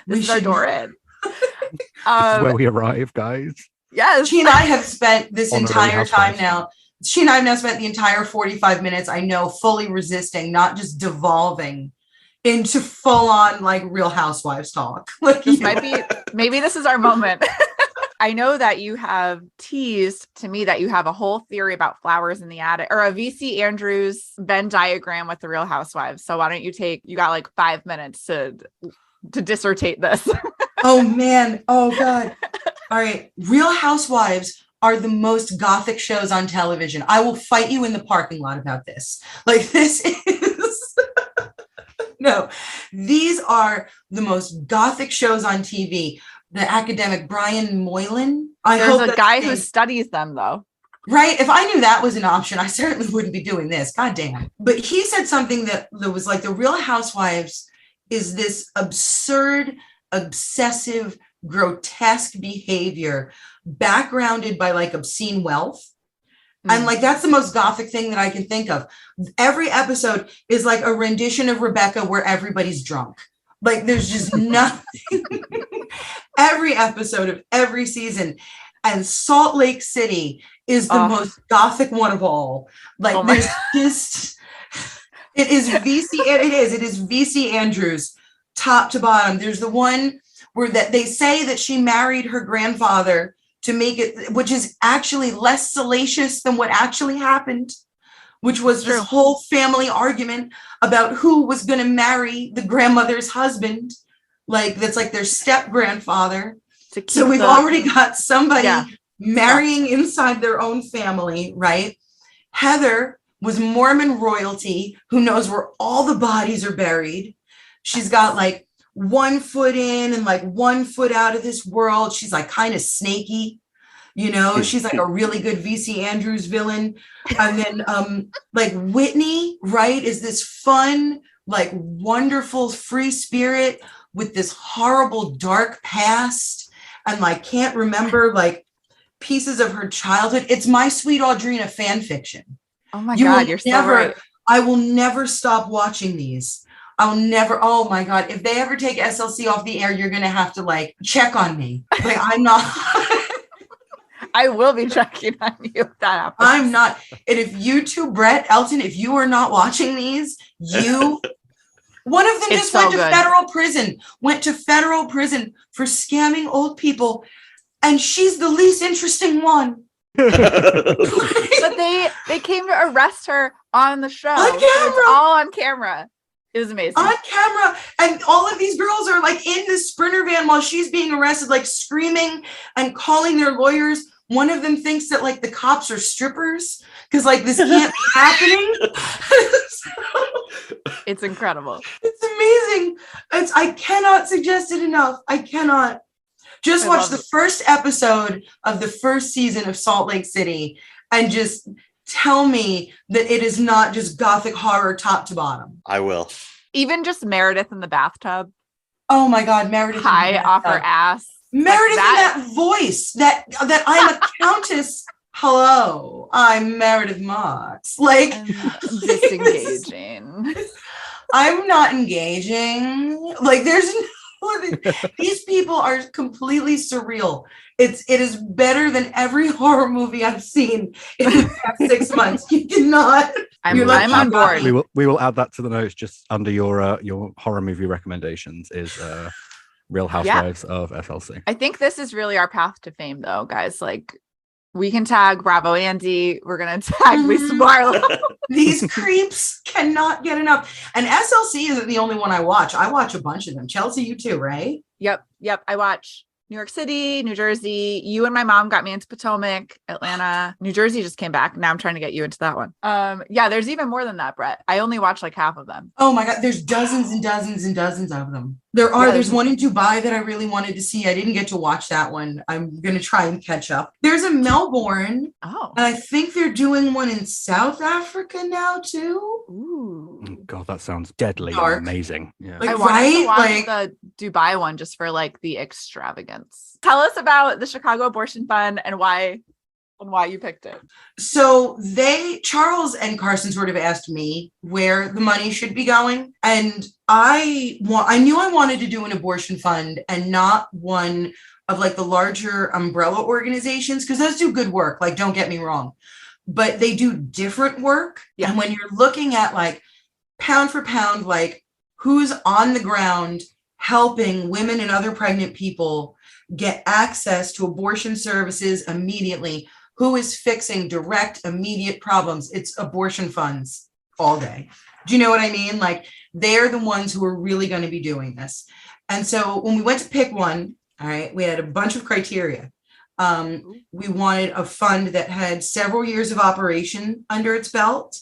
This is our door in. This is where we arrive, guys. Yes. She and I have spent this entire time now. She and I have now spent the entire 45 minutes, I know, fully resisting, not just devolving into full on like Real Housewives talk. Like, this might be, maybe this is our moment. I know that you have teased to me that you have a whole theory about flowers in the attic or a VC Andrews Venn diagram with the Real Housewives. So why don't you got like 5 minutes to dissertate this. Oh man. Oh God. All right. Real Housewives are the most gothic shows on television. I will fight you in the parking lot about this. Like this is no, these are the most gothic shows on TV. The academic Brian Moylan. There's a guy who studies them though. Right. If I knew that was an option, I certainly wouldn't be doing this. God damn. But he said something that was like the Real Housewives is this absurd, obsessive, grotesque behavior backgrounded by like obscene wealth. And like, that's the most gothic thing that I can think of. Every episode is like a rendition of Rebecca where everybody's drunk. Like there's just nothing. Every episode of every season. And Salt Lake City is the most gothic one of all. Like there's just, it is VC Andrews, top to bottom. There's the one where that they say that she married her grandfather to make it, which is actually less salacious than what actually happened, which was this whole family argument about who was going to marry the grandmother's husband. Like that's like their step grandfather. So we've already got somebody marrying inside their own family, right? Heather was Mormon royalty who knows where all the bodies are buried. She's got like 1 foot in and like 1 foot out of this world. She's like kind of snaky, you know, she's like a really good VC Andrews villain. And then like Whitney, right, is this fun, like wonderful free spirit with this horrible dark past and like can't remember like pieces of her childhood. It's My Sweet Audrina fan fiction. Oh my God, you're so right. I will never stop watching these. I'll never, oh my God, if they ever take SLC off the air, you're going to have to like check on me. Like I'm not. I will be checking on you if that happens. I'm not. And if you two, Brett, Elton, if you are not watching these, one of them just went to federal prison for scamming old people. And she's the least interesting one. But they came to arrest her on the show. On camera. So it's all on camera. It was amazing. On camera. And all of these girls are like in the Sprinter van while she's being arrested, like screaming and calling their lawyers. One of them thinks that like the cops are strippers because like this can't be happening. It's incredible. It's amazing. I cannot suggest it enough. I cannot. Just I watch love the it. first episode of the first season of Salt Lake City and just tell me that it is not just gothic horror top to bottom. I will. Even just Meredith in the bathtub, Oh my God, Meredith. in the high off her bathtub. ass. Meredith that- in that voice, that I'm a countess. Hello, I'm Meredith Marks. Like, And disengaging. I'm not engaging. Like, there's these people are completely surreal. It is better than every horror movie I've seen in the past 6 months. You cannot. I'm You're lucky on you got board. me. We will add that to the notes just under your horror movie recommendations is Real Housewives of SLC. I think this is really our path to fame, though, guys. Like, we can tag Bravo Andy. We're gonna tag Lisa Barlow. These creeps cannot get enough. And SLC isn't the only one I watch. I watch a bunch of them. Chelsea, you too, right? Yep. I watch New York City, New Jersey. You and my mom got me into Potomac, Atlanta. New Jersey just came back. Now I'm trying to get you into that one. Yeah, there's even more than that, Brett. I only watch like half of them. Oh my God, there's dozens and dozens and dozens of them. Yeah, There's one in Dubai that I really wanted to see. I didn't get to watch that one. I'm going to try and catch up. There's a Melbourne, Oh. and I think they're doing one in South Africa now too. Ooh. Oh, God, that sounds deadly Dark. and amazing. Yeah. Like, I wanted to right? watch Like- the Dubai one just for like the extravagance. Tell us about the Chicago Abortion Fund and why you picked it. So Charles and Carson sort of asked me where the money should be going. And I knew I wanted to do an abortion fund and not one of like the larger umbrella organizations, because those do good work. Like, don't get me wrong, but they do different work. Yeah. And when you're looking at like pound for pound, like who's on the ground helping women and other pregnant people get access to abortion services immediately, who is fixing direct, immediate problems? It's abortion funds all day. Do you know what I mean? Like, they're the ones who are really going to be doing this. And so when we went to pick one, all right, we had a bunch of criteria. We wanted a fund that had several years of operation under its belt.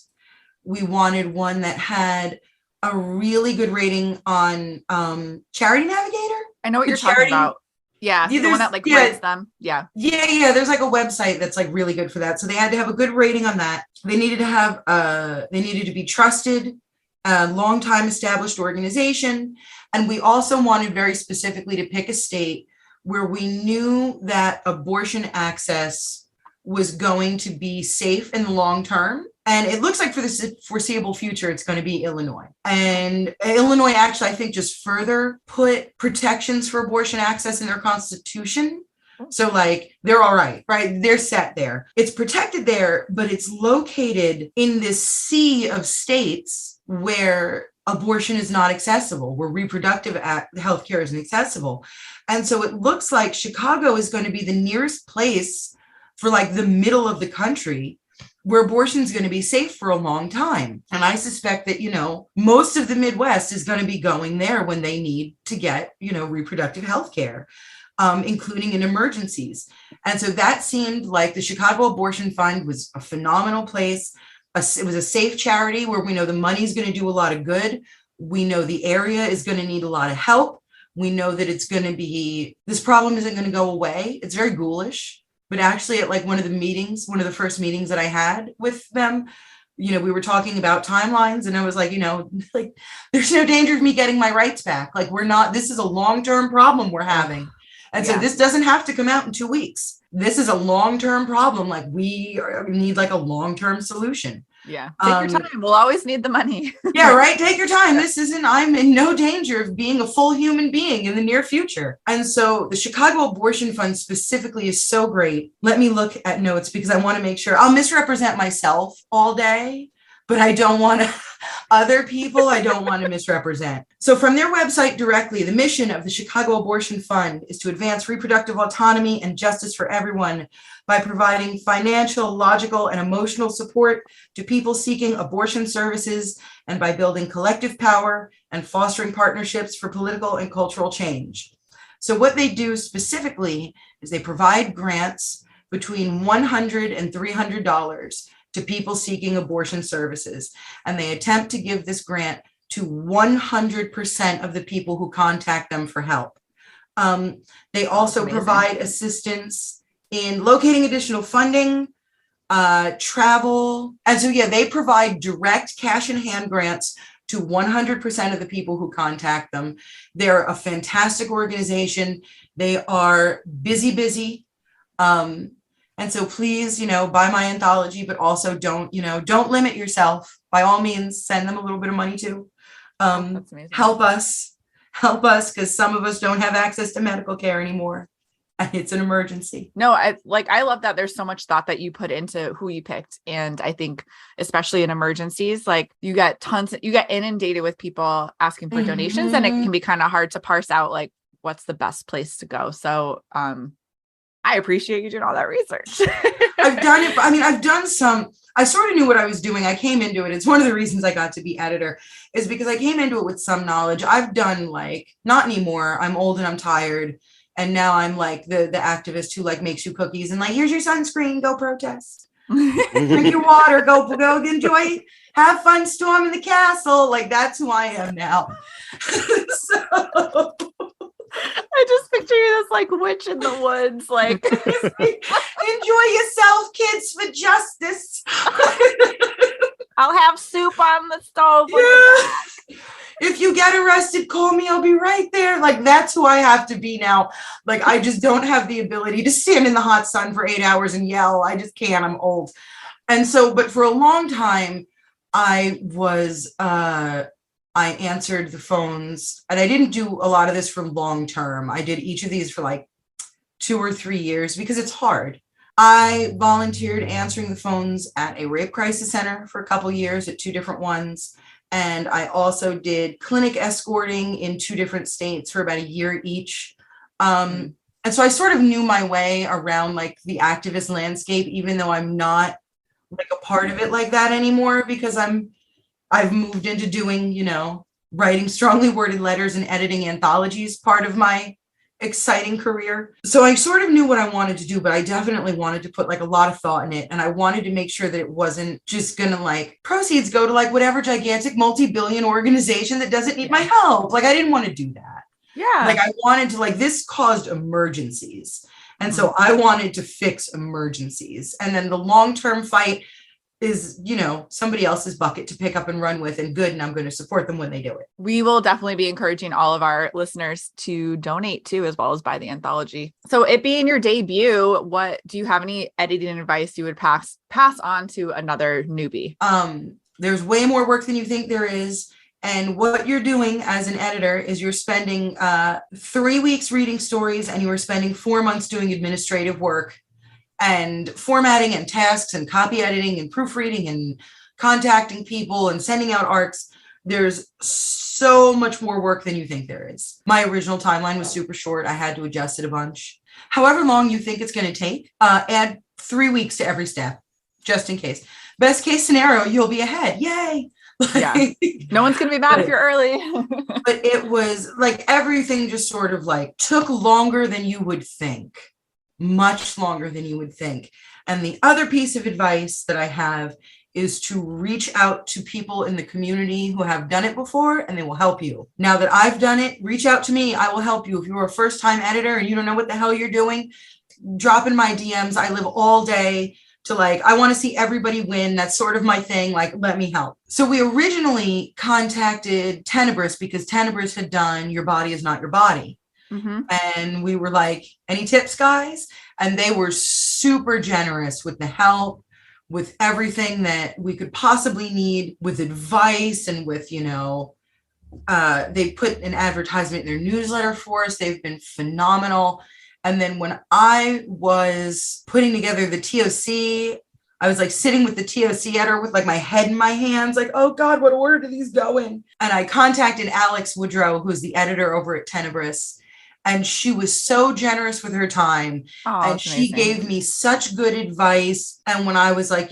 We wanted one that had a really good rating on Charity Navigator. I know what The you're talking charity- about. Yeah, Yeah, the one there's- that like yeah. rates them. Yeah. Yeah, there's like a website that's like really good for that. So they had to have a good rating on that. They needed to be trusted, long time established organization. And we also wanted very specifically to pick a state where we knew that abortion access was going to be safe in the long term. And it looks like for the foreseeable future, it's going to be Illinois. And Illinois actually, I think, just further put protections for abortion access in their constitution. So like, they're all right? They're set there. It's protected there, but it's located in this sea of states where abortion is not accessible, where reproductive healthcare isn't accessible. And so it looks like Chicago is going to be the nearest place for like the middle of the country where abortion is going to be safe for a long time. And I suspect that, most of the Midwest is going to be going there when they need to get, reproductive health care, including in emergencies. And so that seemed like the Chicago Abortion Fund was a phenomenal place. It was a safe charity where we know the money is going to do a lot of good. We know the area is going to need a lot of help. We know that this problem isn't going to go away. It's very ghoulish. But actually at like one of the first meetings that I had with them, we were talking about timelines, and I was like, like there's no danger of me getting my rights back. Like, this is a long-term problem we're having. And so this doesn't have to come out in 2 weeks. This is a long-term problem. Like, we need like a long-term solution. Yeah. Take your time. We'll always need the money. Yeah, right. Take your time. I'm in no danger of being a full human being in the near future. And so the Chicago Abortion Fund specifically is so great. Let me look at notes because I want to make sure. I'll misrepresent myself all day, but I don't want other people. I don't want to misrepresent. So from their website directly, the mission of the Chicago Abortion Fund is to advance reproductive autonomy and justice for everyone by providing financial, logical, and emotional support to people seeking abortion services, and by building collective power and fostering partnerships for political and cultural change. So what they do specifically is they provide grants between $100 and $300 to people seeking abortion services, and they attempt to give this grant to 100% of the people who contact them for help. They also provide assistance in locating additional funding, travel. And so, yeah, they provide direct cash in hand grants to 100% of the people who contact them. They're a fantastic organization. They are busy. And so please, buy my anthology, but also don't limit yourself. By all means, send them a little bit of money too. Help us, because some of us don't have access to medical care anymore. It's an emergency. No, I love that there's so much thought that you put into who you picked. And I think especially in emergencies, like you get inundated with people asking for donations, and it can be kind of hard to parse out like what's the best place to go. So I appreciate you doing all that research. I've done it. I mean, I've done some. I sort of knew what I was doing. I came into it. It's one of the reasons I got to be editor, is because I came into it with some knowledge. I've done not anymore. I'm old and I'm tired. And now I'm like the activist who makes you cookies and here's your sunscreen, go protest. Drink your water, go enjoy, have fun storming the castle. That's who I am now. So I just picture you this witch in the woods, enjoy yourself, kids, for justice. I'll have soup on the stove. Yeah. If you get arrested, call me. I'll be right there. That's who I have to be now. I just don't have the ability to stand in the hot sun for 8 hours and yell. I just can't. I'm old. And so, but for a long time, I answered the phones, and I didn't do a lot of this for long term. I did each of these for 2 or 3 years because it's hard. I volunteered answering the phones at a rape crisis center for a couple years at 2 different ones. And I also did clinic escorting in 2 different states for about a year each. And so I sort of knew my way around the activist landscape, even though I'm not a part of it like that anymore, because I've moved into doing, writing strongly worded letters and editing anthologies, part of my exciting career. So I sort of knew what I wanted to do, but I definitely wanted to put a lot of thought in it. And I wanted to make sure that it wasn't just gonna proceeds go to whatever gigantic multi-billion organization that doesn't need my help. I didn't want to do that. Yeah. I wanted to this caused emergencies. And so I wanted to fix emergencies. And then the long-term fight is, somebody else's bucket to pick up and run with, and good. And I'm going to support them when they do it. We will definitely be encouraging all of our listeners to donate too, as well as buy the anthology. So it being your debut, what do you have any editing advice you would pass on to another newbie? There's way more work than you think there is. And what you're doing as an editor is you're spending 3 weeks reading stories, and you are spending 4 months doing administrative work and formatting and tasks and copy editing and proofreading and contacting people and sending out arcs. There's so much more work than you think there is. My original timeline was super short. I had to adjust it a bunch. However long you think it's going to take, add 3 weeks to every step, just in case. Best case scenario, you'll be ahead. Yay. Yeah. No one's going to be mad if you're early. But it was everything just sort of took longer than you would think. Much longer than you would think. And the other piece of advice that I have is to reach out to people in the community who have done it before, and they will help you. Now that I've done it, reach out to me. I will help you. If you're a first-time editor and you don't know what the hell you're doing, drop in my DMs. I live all day to I want to see everybody win. That's sort of my thing. Let me help. So we originally contacted Tenebris because Tenebris had done Your Body Is Not Your Body. Mm-hmm. And we were any tips, guys? And they were super generous with the help, with everything that we could possibly need, with advice, and with, they put an advertisement in their newsletter for us. They've been phenomenal. And then when I was putting together the TOC, I was sitting with the TOC editor with my head in my hands, oh God, what order do these go in? And I contacted Alex Woodrow, who's the editor over at Tenebris. And she was so generous with her time. And she gave me such good advice. And when I was I've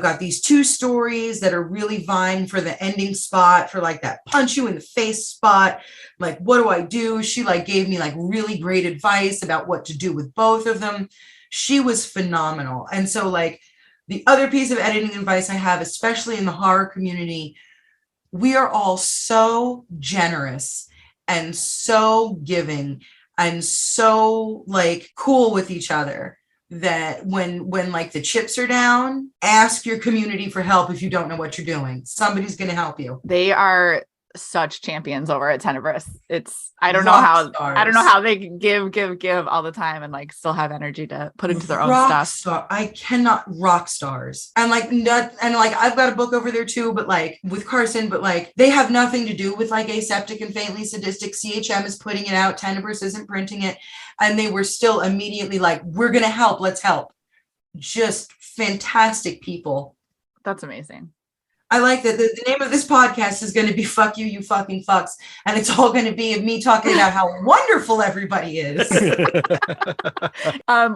got these 2 stories that are really vying for the ending spot, for that punch you in the face spot. What do I do? She gave me really great advice about what to do with both of them. She was phenomenal. And so the other piece of editing advice I have, especially in the horror community, we are all so generous and so giving. and so like cool with each other that when like the chips are down, ask your community for help if you don't know what you're doing. Somebody's going to help you. They are such champions over at Tenebris. I don't Rock know how they can give all the time and like still have energy to put into their own stuff. I cannot rock stars. And like I've got a book over there too, but like with Carson, but like they have nothing to do with like Aseptic and Faintly Sadistic. CHM is putting it out. Tenebris isn't printing it. And they were still immediately like, we're going to help. Let's help. Just fantastic people. That's amazing. I like that the name of this podcast is going to be Fuck You, You Fucking Fucks. And it's all going to be me talking about how wonderful everybody is.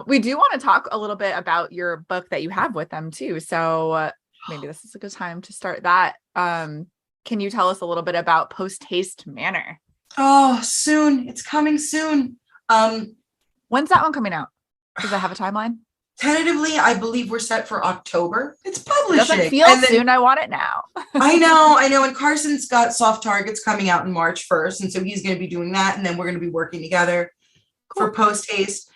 We do want to talk a little bit about your book that you have with them too. So maybe this is a good time to start that. Can you tell us a little bit about Post Haste Manor? Oh, soon. It's coming soon. When's that one coming out? Does it have a timeline? Tentatively, I believe we're set for October. It's publishing. It doesn't feel soon. I want it now. I know. And Carson's got Soft Targets coming out in March 1st. And so he's going to be doing that. And then we're going to be working together for Post Haste.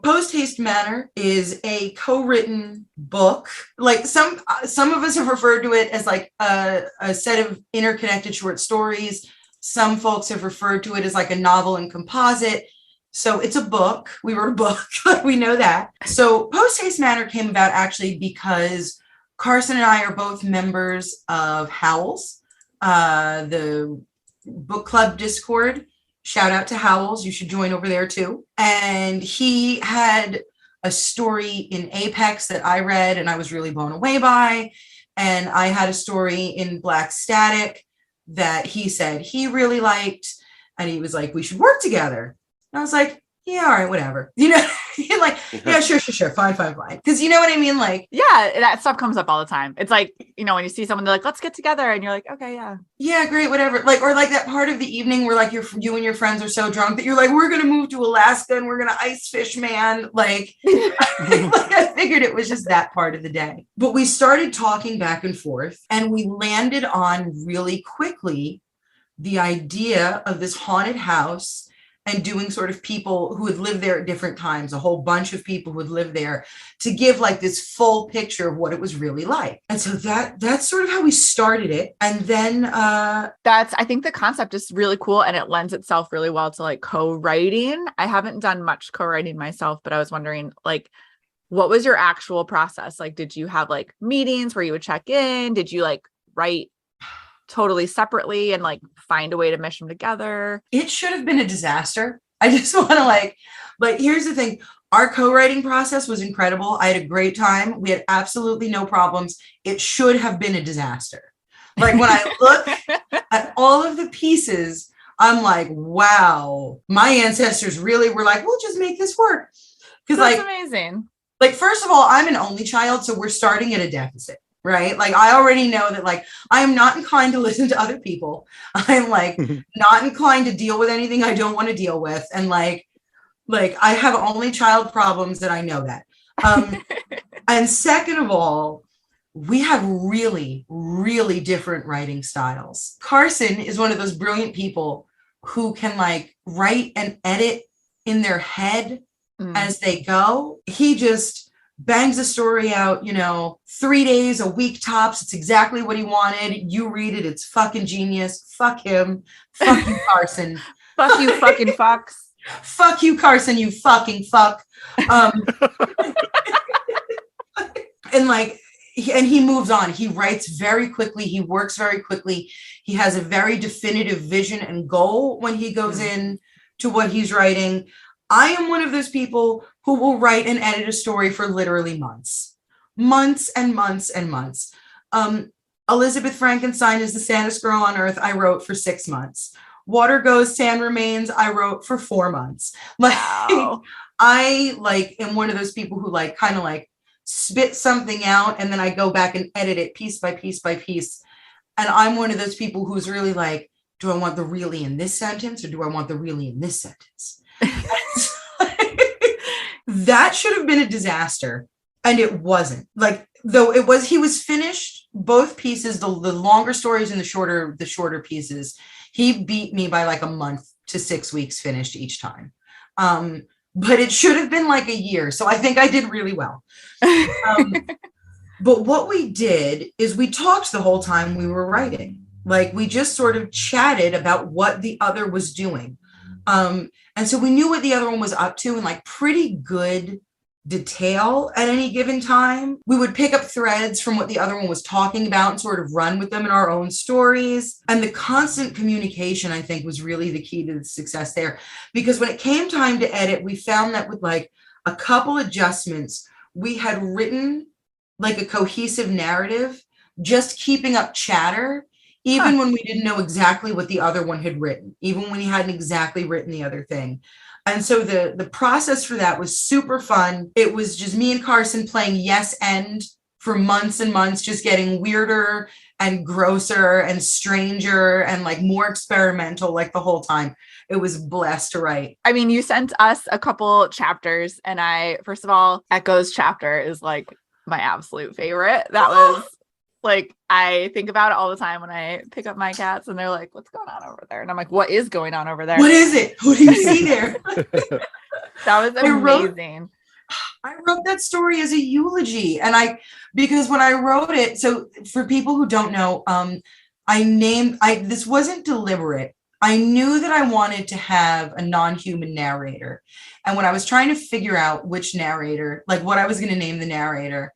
Post Haste Manor is a co-written book. Like some of us have referred to it as like a set of interconnected short stories. Some folks have referred to it as like a novel and composite. So it's a book. We wrote a book. We know that. So Post Haste Manor came about actually because Carson and I are both members of Howls, the book club Discord. Shout out to Howls. You should join over there too. And he had a story in Apex that I read and I was really blown away by. And I had a story in Black Static that he said he really liked. And he was like, we should work together. I was like, yeah, all right, whatever. Like, yeah, sure. Fine. Because you know what I mean? Like, yeah, that stuff comes up all the time. It's like, when you see someone, they're like, let's get together. And you're like, okay, yeah. Yeah, great, whatever. Like, or like that part of the evening where like you and your friends are so drunk that you're like, we're going to move to Alaska and we're going to ice fish, man. Like, I figured it was just that part of the day. But we started talking back and forth and we landed on really quickly the idea of this haunted house and doing sort of people who had lived there at different times, a whole bunch of people who had lived there to give like this full picture of what it was really like. And so that's sort of how we started it. And then I think the concept is really cool and it lends itself really well to like co-writing. I haven't done much co-writing myself, but I was wondering like, what was your actual process? Like, did you have like meetings where you would check in? Did you like write totally separately and like find a way to mesh them together? It should have been a disaster. I just want to but here's the thing. Our co-writing process was incredible. I had a great time. We had absolutely no problems. It should have been a disaster. Like when I look at all of the pieces, I'm like, wow, my ancestors really were like, we'll just make this work. Because that's amazing. Like, first of all, I'm an only child, so we're starting at a deficit. Right? Like I already know that like I am not inclined to listen to other people. I'm like not inclined to deal with anything I don't want to deal with. And like I have only child problems and I know that. And second of all, we have really, really different writing styles. Carson is one of those brilliant people who can like write and edit in their head as they go. He just bangs a story out, 3 days, a week tops. It's exactly what he wanted. You read it. It's fucking genius. Fuck him. Fuck you, Carson. Fuck you, fucking fucks. Fuck you, Carson, you fucking fuck. And he moves on. He writes very quickly. He works very quickly. He has a very definitive vision and goal when he goes in to what he's writing. I am one of those people who will write and edit a story for literally months and months and months. Elizabeth Frankenstein is the saddest girl on earth. I wrote for 6 months. Water Goes, Sand Remains. I wrote for 4 months. Wow. I am one of those people who kind of spit something out and then I go back and edit it piece by piece by piece. And I'm one of those people who's really like, do I want the really in this sentence or do I want the really in this sentence? That should have been a disaster and it wasn't. He was finished both pieces, the longer stories and the shorter pieces. He beat me by like a month to 6 weeks finished each time. But it should have been like a year. So I think I did really well. But what we did is we talked the whole time we were writing. Like we just sort of chatted about what the other was doing. And so we knew what the other one was up to in like pretty good detail at any given time. We would pick up threads from what the other one was talking about and sort of run with them in our own stories. And the constant communication, I think, was really the key to the success there. Because when it came time to edit, we found that with like a couple adjustments, we had written like a cohesive narrative, just keeping up chatter, even when we didn't know exactly what the other one had written, even when he hadn't exactly written the other thing. And so the process for that was super fun. It was just me and Carson playing yes and for months and months, just getting weirder and grosser and stranger and like more experimental like the whole time. It was blessed to write. I mean, you sent us a couple chapters, and first of all, Echo's chapter is like my absolute favorite. That was like, I think about it all the time when I pick up my cats and they're like, what's going on over there? And I'm like, what is going on over there? What is it? What do you see there? That was amazing. I wrote that story as a eulogy. And because when I wrote it, so for people who don't know, this wasn't deliberate. I knew that I wanted to have a non-human narrator. And when I was trying to figure out which narrator, like what I was going to name the narrator,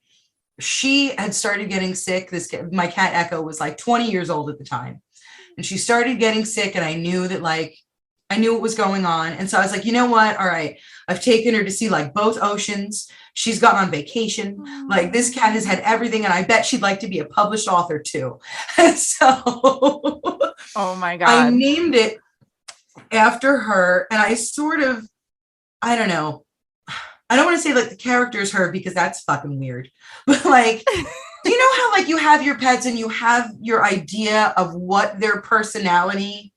she had started getting sick. My cat Echo was like 20 years old at the time. And she started getting sick. And I knew what was going on. And so I was like, you know what? All right. I've taken her to see like both oceans. She's gone on vacation. Like this cat has had everything. And I bet she'd like to be a published author too. And so oh my God. I named it after her. And I don't know. I don't want to say like the character is her because that's fucking weird. But like, you know how like you have your pets and you have your idea of what their personality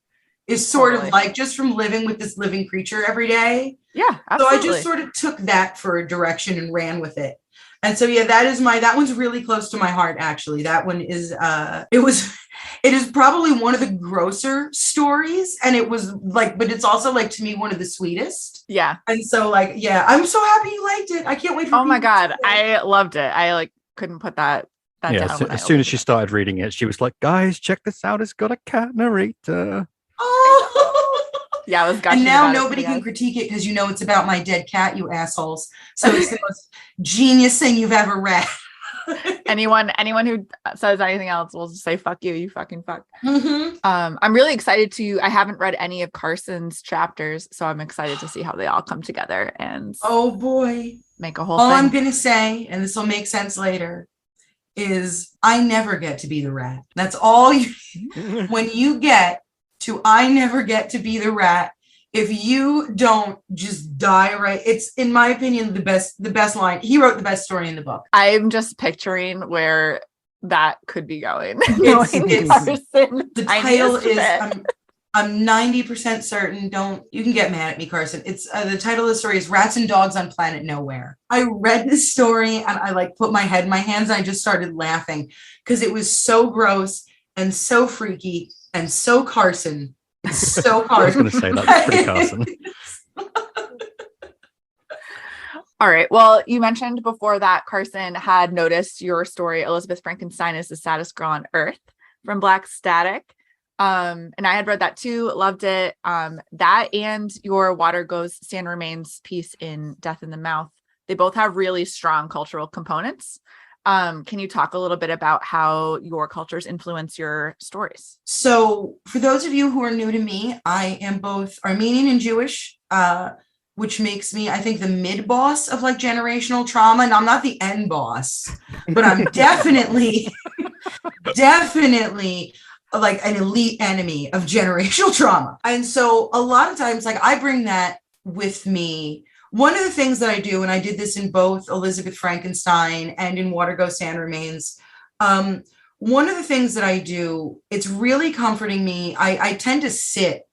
is sort of like just from living with this living creature every day? Yeah, absolutely. So I just sort of took that for a direction and ran with it. And so, yeah, that one's really close to my heart, actually. That one is, it is probably one of the grosser stories. And it was like, but it's also like, to me, one of the sweetest. Yeah. And so like, yeah, I'm so happy you liked it. I can't wait for Oh my God. I loved it. I like couldn't put that down. As soon as she started reading it, she was like, guys, check this out. It's got a cat narrator. Oh, yeah, I was gushing. And now nobody can critique it because you know it's about my dead cat, you assholes. So it's the most genius thing you've ever read. anyone who says anything else will just say fuck you fucking fuck. Mm-hmm. I'm really excited I haven't read any of Carson's chapters, so I'm excited to see how they all come together and oh boy, make a whole all thing. I'm gonna say, and this will make sense later, is I never get to be the rat. That's all you when you get to I never get to be the rat. If you don't just die right, it's in my opinion the best line. He wrote the best story in the book. I'm just picturing where that could be going. The title is I'm 90% certain. You can get mad at me, Carson. It's the title of the story is Rats and Dogs on Planet Nowhere. I read this story and I like put my head in my hands and I just started laughing because it was so gross and so freaky and so Carson. So hard. I was going to say that's pretty Carson. All right. Well, you mentioned before that Carson had noticed your story, Elizabeth Frankenstein is the Saddest Girl on Earth from Black Static. And I had read that too, loved it. That and your Water Goes, Sand Remains piece in Death in the Mouth, they both have really strong cultural components. Can you talk a little bit about how your cultures influence your stories? So for those of you who are new to me, I am both Armenian and Jewish, which makes me, I think, the mid-boss of like generational trauma. And I'm not the end boss, but I'm definitely like an elite enemy of generational trauma. And so a lot of times, like I bring that with me. One of the things that I do, and I did this in both Elizabeth Frankenstein and in Water Goes, Sand Remains. One of the things that I do, it's really comforting me. I tend to sit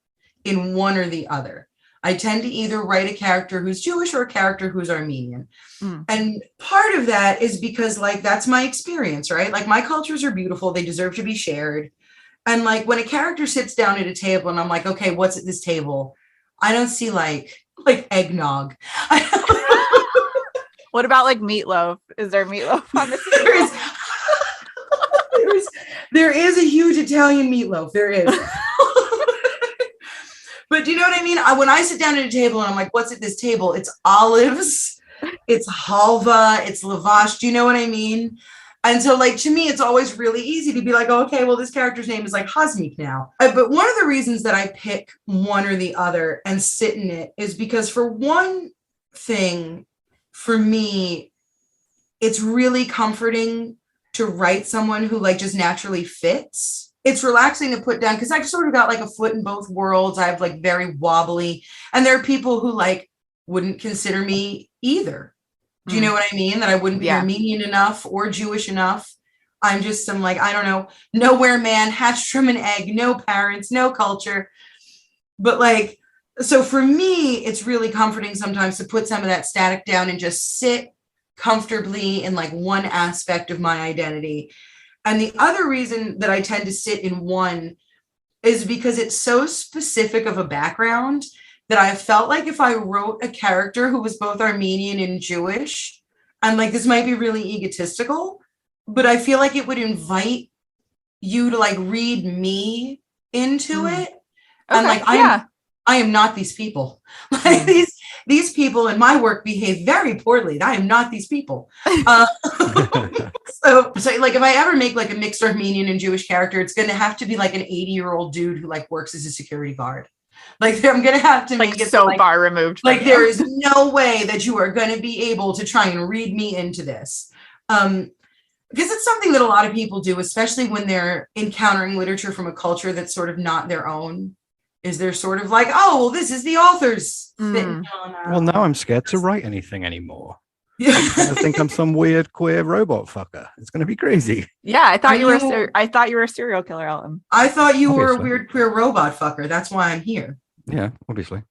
in one or the other. I tend to either write a character who's Jewish or a character who's Armenian. And part of that is because like, that's my experience, right? Like my cultures are beautiful. They deserve to be shared. And like when a character sits down at a table and I'm like, okay, what's at this table? I don't see like like eggnog. What about like meatloaf? Is there meatloaf on the There table? is, there is a huge Italian meatloaf. There is. But do you know what I mean? When I sit down at a table and I'm like, what's at this table? It's olives, it's halva, it's lavash. Do you know what I mean? And so like, to me, it's always really easy to be like, oh, okay, well, this character's name is like Hasmik now. But one of the reasons that I pick one or the other and sit in it is because for one thing, for me, it's really comforting to write someone who like just naturally fits. It's relaxing to put down because I've sort of got like a foot in both worlds. I have like very wobbly, and there are people who like wouldn't consider me either. Do you know what I mean? That I wouldn't be Armenian enough or Jewish enough. I'm just some like, I don't know, nowhere man, hatched from an egg, no parents, no culture. But like, so for me, it's really comforting sometimes to put some of that static down and just sit comfortably in like one aspect of my identity. And the other reason that I tend to sit in one is because it's so specific of a background that I felt like if I wrote a character who was both Armenian and Jewish, and like, this might be really egotistical, but I feel like it would invite you to like read me into it. Okay, And like, I am not these people. Like these people in my work behave very poorly. I am not these people. So like if I ever make like a mixed Armenian and Jewish character, it's going to have to be like an 80-year-old dude who like works as a security guard. Like I'm going to have to make it so like, far removed. Like there is no way that you are going to be able to try and read me into this. Because it's something that a lot of people do, especially when they're encountering literature from a culture that's sort of not their own. Is they're sort of like, oh, well, this is the author's. Well, now I'm scared to write anything anymore. Yeah. I think I'm some weird queer robot fucker. It's going to be crazy. Yeah, I thought you were a serial killer, Ellen. I thought you were a weird queer robot fucker. That's why I'm here. Yeah, obviously.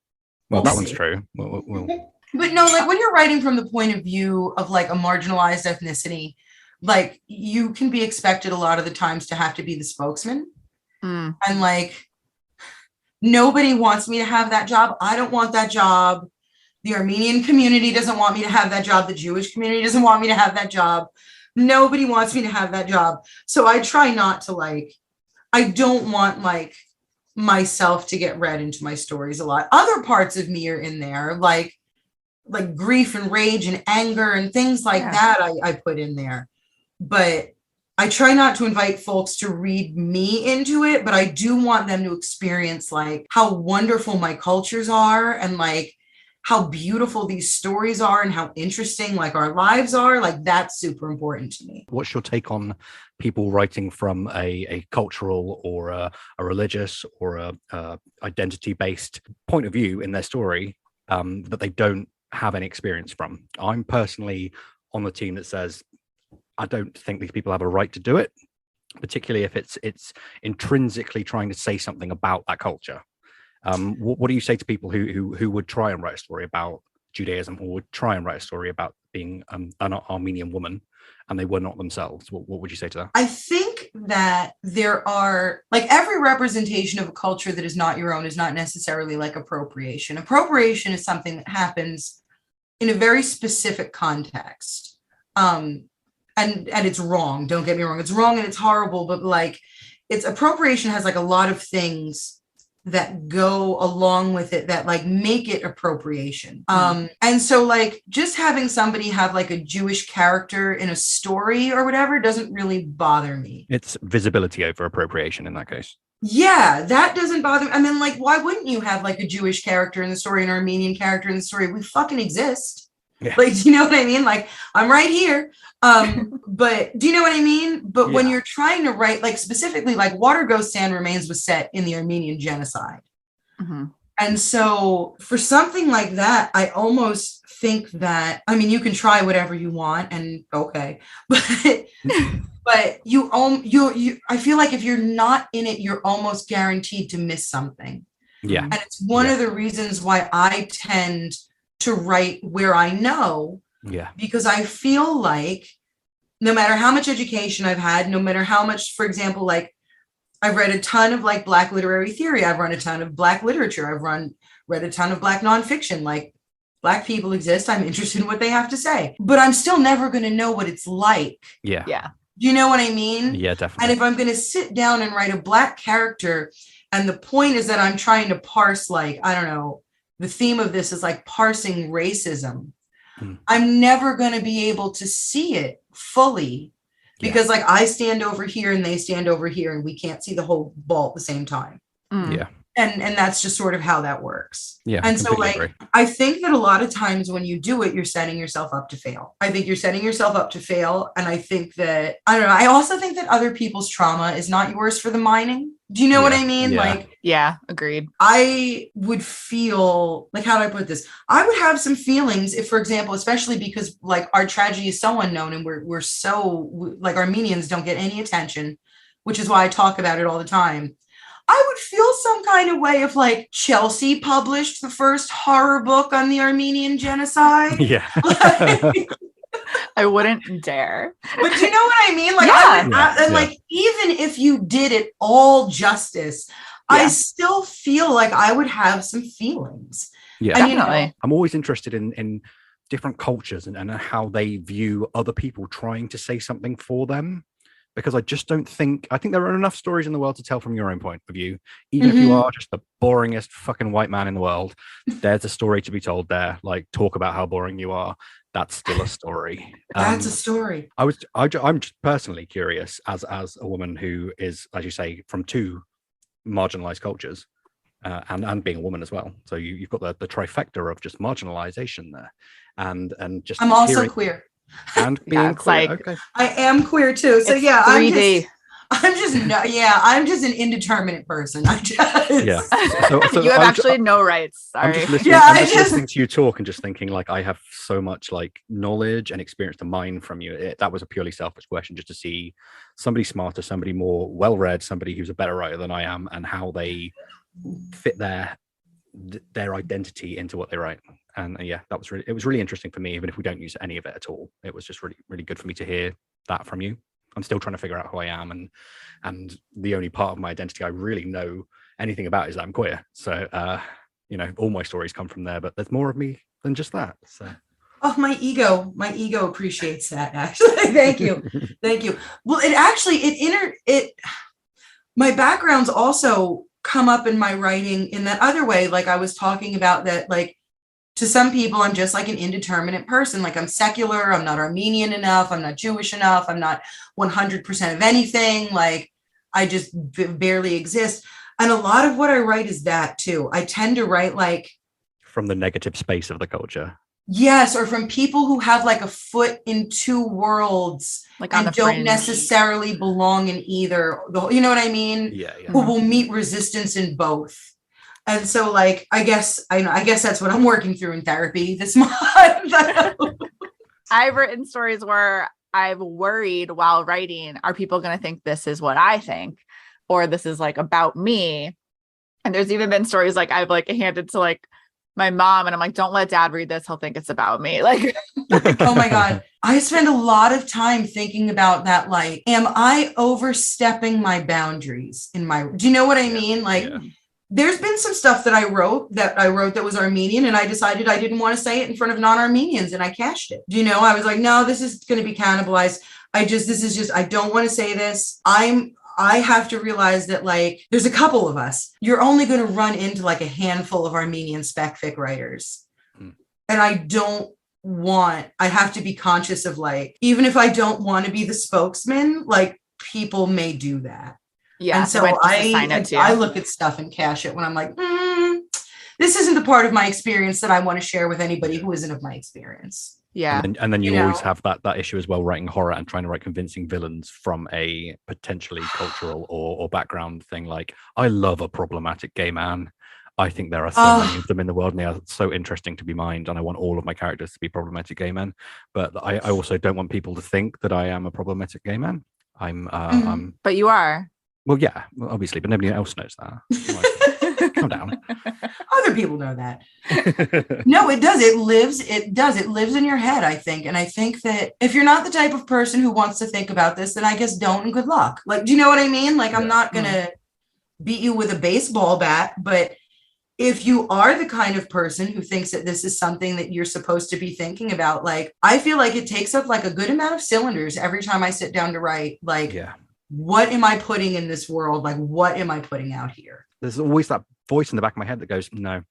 Well, that one's true. We'll... But no, like when you're writing from the point of view of like a marginalized ethnicity, like you can be expected a lot of the times to have to be the spokesman. And like, nobody wants me to have that job. I don't want that job. The Armenian community doesn't want me to have that job. The Jewish community doesn't want me to have that job. Nobody wants me to have that job. So I try not to like, I don't want like myself to get read into my stories a lot. Other parts of me are in there, like grief and rage and anger and things like that I put in there. But I try not to invite folks to read me into it, but I do want them to experience like how wonderful my cultures are and like how beautiful these stories are and how interesting like our lives are. Like that's super important to me. What's your take on people writing from a cultural or a religious or a identity-based point of view in their story that they don't have any experience from? I'm personally on the team that says I don't think these people have a right to do it, particularly if it's intrinsically trying to say something about that culture. What do you say to people who would try and write a story about Judaism or would try and write a story about being an Armenian woman and they were not themselves? What would you say to that? I think that there are like every representation of a culture that is not your own is not necessarily like appropriation. Appropriation is something that happens in a very specific context. And it's wrong. Don't get me wrong. It's wrong and it's horrible, but like it's appropriation has like a lot of things that go along with it that like make it appropriation. And so like just having somebody have like a Jewish character in a story or whatever doesn't really bother me. It's visibility over appropriation in that case. Yeah, that doesn't bother me. I mean, like, why wouldn't you have like a Jewish character in the story, an Armenian character in the story? We fucking exist. Yeah. Like, do you know what I mean? Like, I'm right here. But do you know what I mean? But when you're trying to write, like specifically, like Water Goes Sand Remains was set in the Armenian genocide. And so for something like that, I almost think that, I mean, you can try whatever you want and okay, but you I feel like if you're not in it, you're almost guaranteed to miss something. Yeah. And it's one of the reasons why I tend to write where I know, because I feel like no matter how much education I've had, no matter how much, for example, like I've read a ton of like Black literary theory, I've run a ton of Black literature, I've read a ton of Black nonfiction. Like, Black people exist. I'm interested in what they have to say, but I'm still never going to know what it's like. Yeah. Do you know what I mean? Yeah, definitely. And if I'm going to sit down and write a Black character, and the point is that I'm trying to parse, like, I don't know, the theme of this is like parsing racism. I'm never going to be able to see it fully because like I stand over here and they stand over here and we can't see the whole ball at the same time. Yeah. And that's just sort of how that works. Yeah. And so like, agree. I think that a lot of times when you do it, you're setting yourself up to fail. I think you're setting yourself up to fail. And I think that, I don't know, I also think that other people's trauma is not yours for the mining. Do you know what I mean? Like, yeah, agreed. I would feel like, how do I put this? I would have some feelings if, for example, especially because like our tragedy is so unknown and we're so like Armenians don't get any attention, which is why I talk about it all the time. I would feel some kind of way if like Chelsea published the first horror book on the Armenian genocide. Yeah. I wouldn't dare. But do you know what I mean? Like, like, even if you did it all justice, I still feel like I would have some feelings. Yeah, and, definitely. I'm always interested in different cultures and how they view other people trying to say something for them. Because I just don't think, I think there are enough stories in the world to tell from your own point of view. Even if you are just the boringest fucking white man in the world, there's a story to be told there. Like, talk about how boring you are. That's still a story. That's a story. I'm just personally curious as a woman who is, as you say, from two marginalized cultures and being a woman as well. So you've got the trifecta of just marginalization there. And just I'm also queer. And being queer. Like, okay. I am queer too. So yeah, 3D. I'm just an indeterminate person. So You have actually no rights. Sorry. I'm just listening to you talk and just thinking like I have so much like knowledge and experience to mine from you. That was a purely selfish question, just to see somebody smarter, somebody more well-read, somebody who's a better writer than I am, and how they fit their identity into what they write. And it was really interesting for me, even if we don't use any of it at all. It was just really, really good for me to hear that from you. I'm still trying to figure out who I am, and the only part of my identity I really know anything about is that I'm queer. So all my stories come from there, but there's more of me than just that. So my ego appreciates that, actually. Thank you. Well, my backgrounds also come up in my writing in that other way. Like I was talking about that, like, to some people, I'm just like an indeterminate person. Like I'm secular. I'm not Armenian enough. I'm not Jewish enough. I'm not 100% of anything. Like I just barely exist. And a lot of what I write is that too. I tend to write like from the negative space of the culture. Yes. Or from people who have like a foot in two worlds, like and don't fringe. Necessarily belong in either. You know what I mean? Yeah. Who will meet resistance in both. And so, like, I guess that's what I'm working through in therapy this month. I've written stories where I've worried while writing, are people going to think this is what I think, or this is like about me? And there's even been stories like I've like handed to like my mom, and I'm like, don't let dad read this. He'll think it's about me. Like, oh my God. I spend a lot of time thinking about that. Like, am I overstepping my boundaries do you know what I mean? Like, there's been some stuff that I wrote that was Armenian, and I decided I didn't want to say it in front of non-Armenians, and I cached it. You know, I was like, no, this is going to be cannibalized. I don't want to say this. I have to realize that like, there's a couple of us. You're only going to run into like a handful of Armenian spec fic writers. And I have to be conscious of like, even if I don't want to be the spokesman, like people may do that. Yeah. And so I look at stuff and cache it when I'm like, this isn't the part of my experience that I want to share with anybody who isn't of my experience. Yeah. And then you always have that issue as well, writing horror and trying to write convincing villains from a potentially cultural or background thing. Like, I love a problematic gay man. I think there are so many of them in the world, and they are so interesting to be mined. And I want all of my characters to be problematic gay men. But I also don't want people to think that I am a problematic gay man. But you are. Well, yeah, obviously, but nobody else knows that. Like, calm down. Other people know that. No, it does. It lives in your head, I think. And I think that if you're not the type of person who wants to think about this, then I guess don't, and good luck. Like, do you know what I mean? Like, I'm not going to beat you with a baseball bat, but if you are the kind of person who thinks that this is something that you're supposed to be thinking about, like, I feel like it takes up like a good amount of cylinders every time I sit down to write. Like, what am I putting in this world? Like, what am I putting out here? There's always that voice in the back of my head that goes, no,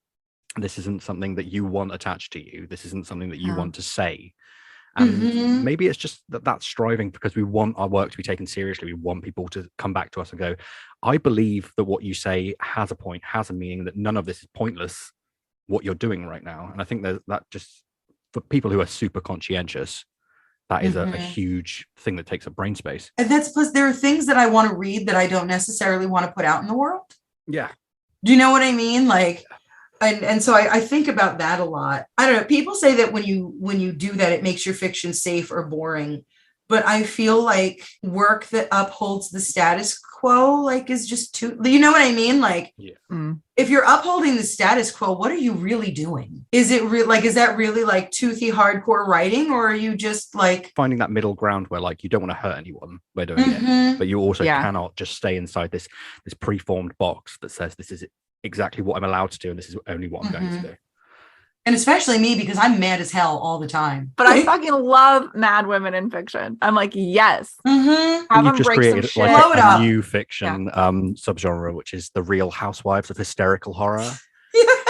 this isn't something that you want attached to you. This isn't something that you want to say. And maybe it's just that's striving because we want our work to be taken seriously. We want people to come back to us and go, I believe that what you say has a point, has a meaning, that none of this is pointless, what you're doing right now. And I think that just, for people who are super conscientious, that is a huge thing that takes up brain space. And that's, plus there are things that I want to read that I don't necessarily want to put out in the world. Yeah. Do you know what I mean? Like, and so I think about that a lot. I don't know. People say that when you do that, it makes your fiction safe or boring. But I feel like work that upholds the status quo, like, is just too, you know what I mean? Like, if you're upholding the status quo, what are you really doing? Is it is that really like toothy hardcore writing, or are you just like finding that middle ground where like you don't want to hurt anyone by doing it, but you also cannot just stay inside this preformed box that says this is exactly what I'm allowed to do and this is only what I'm going to do. And especially me, because I'm mad as hell all the time. But I fucking love mad women in fiction. I'm like, yes. Have them just break created some shit. Like a new fiction subgenre, which is the Real Housewives of Hysterical Horror.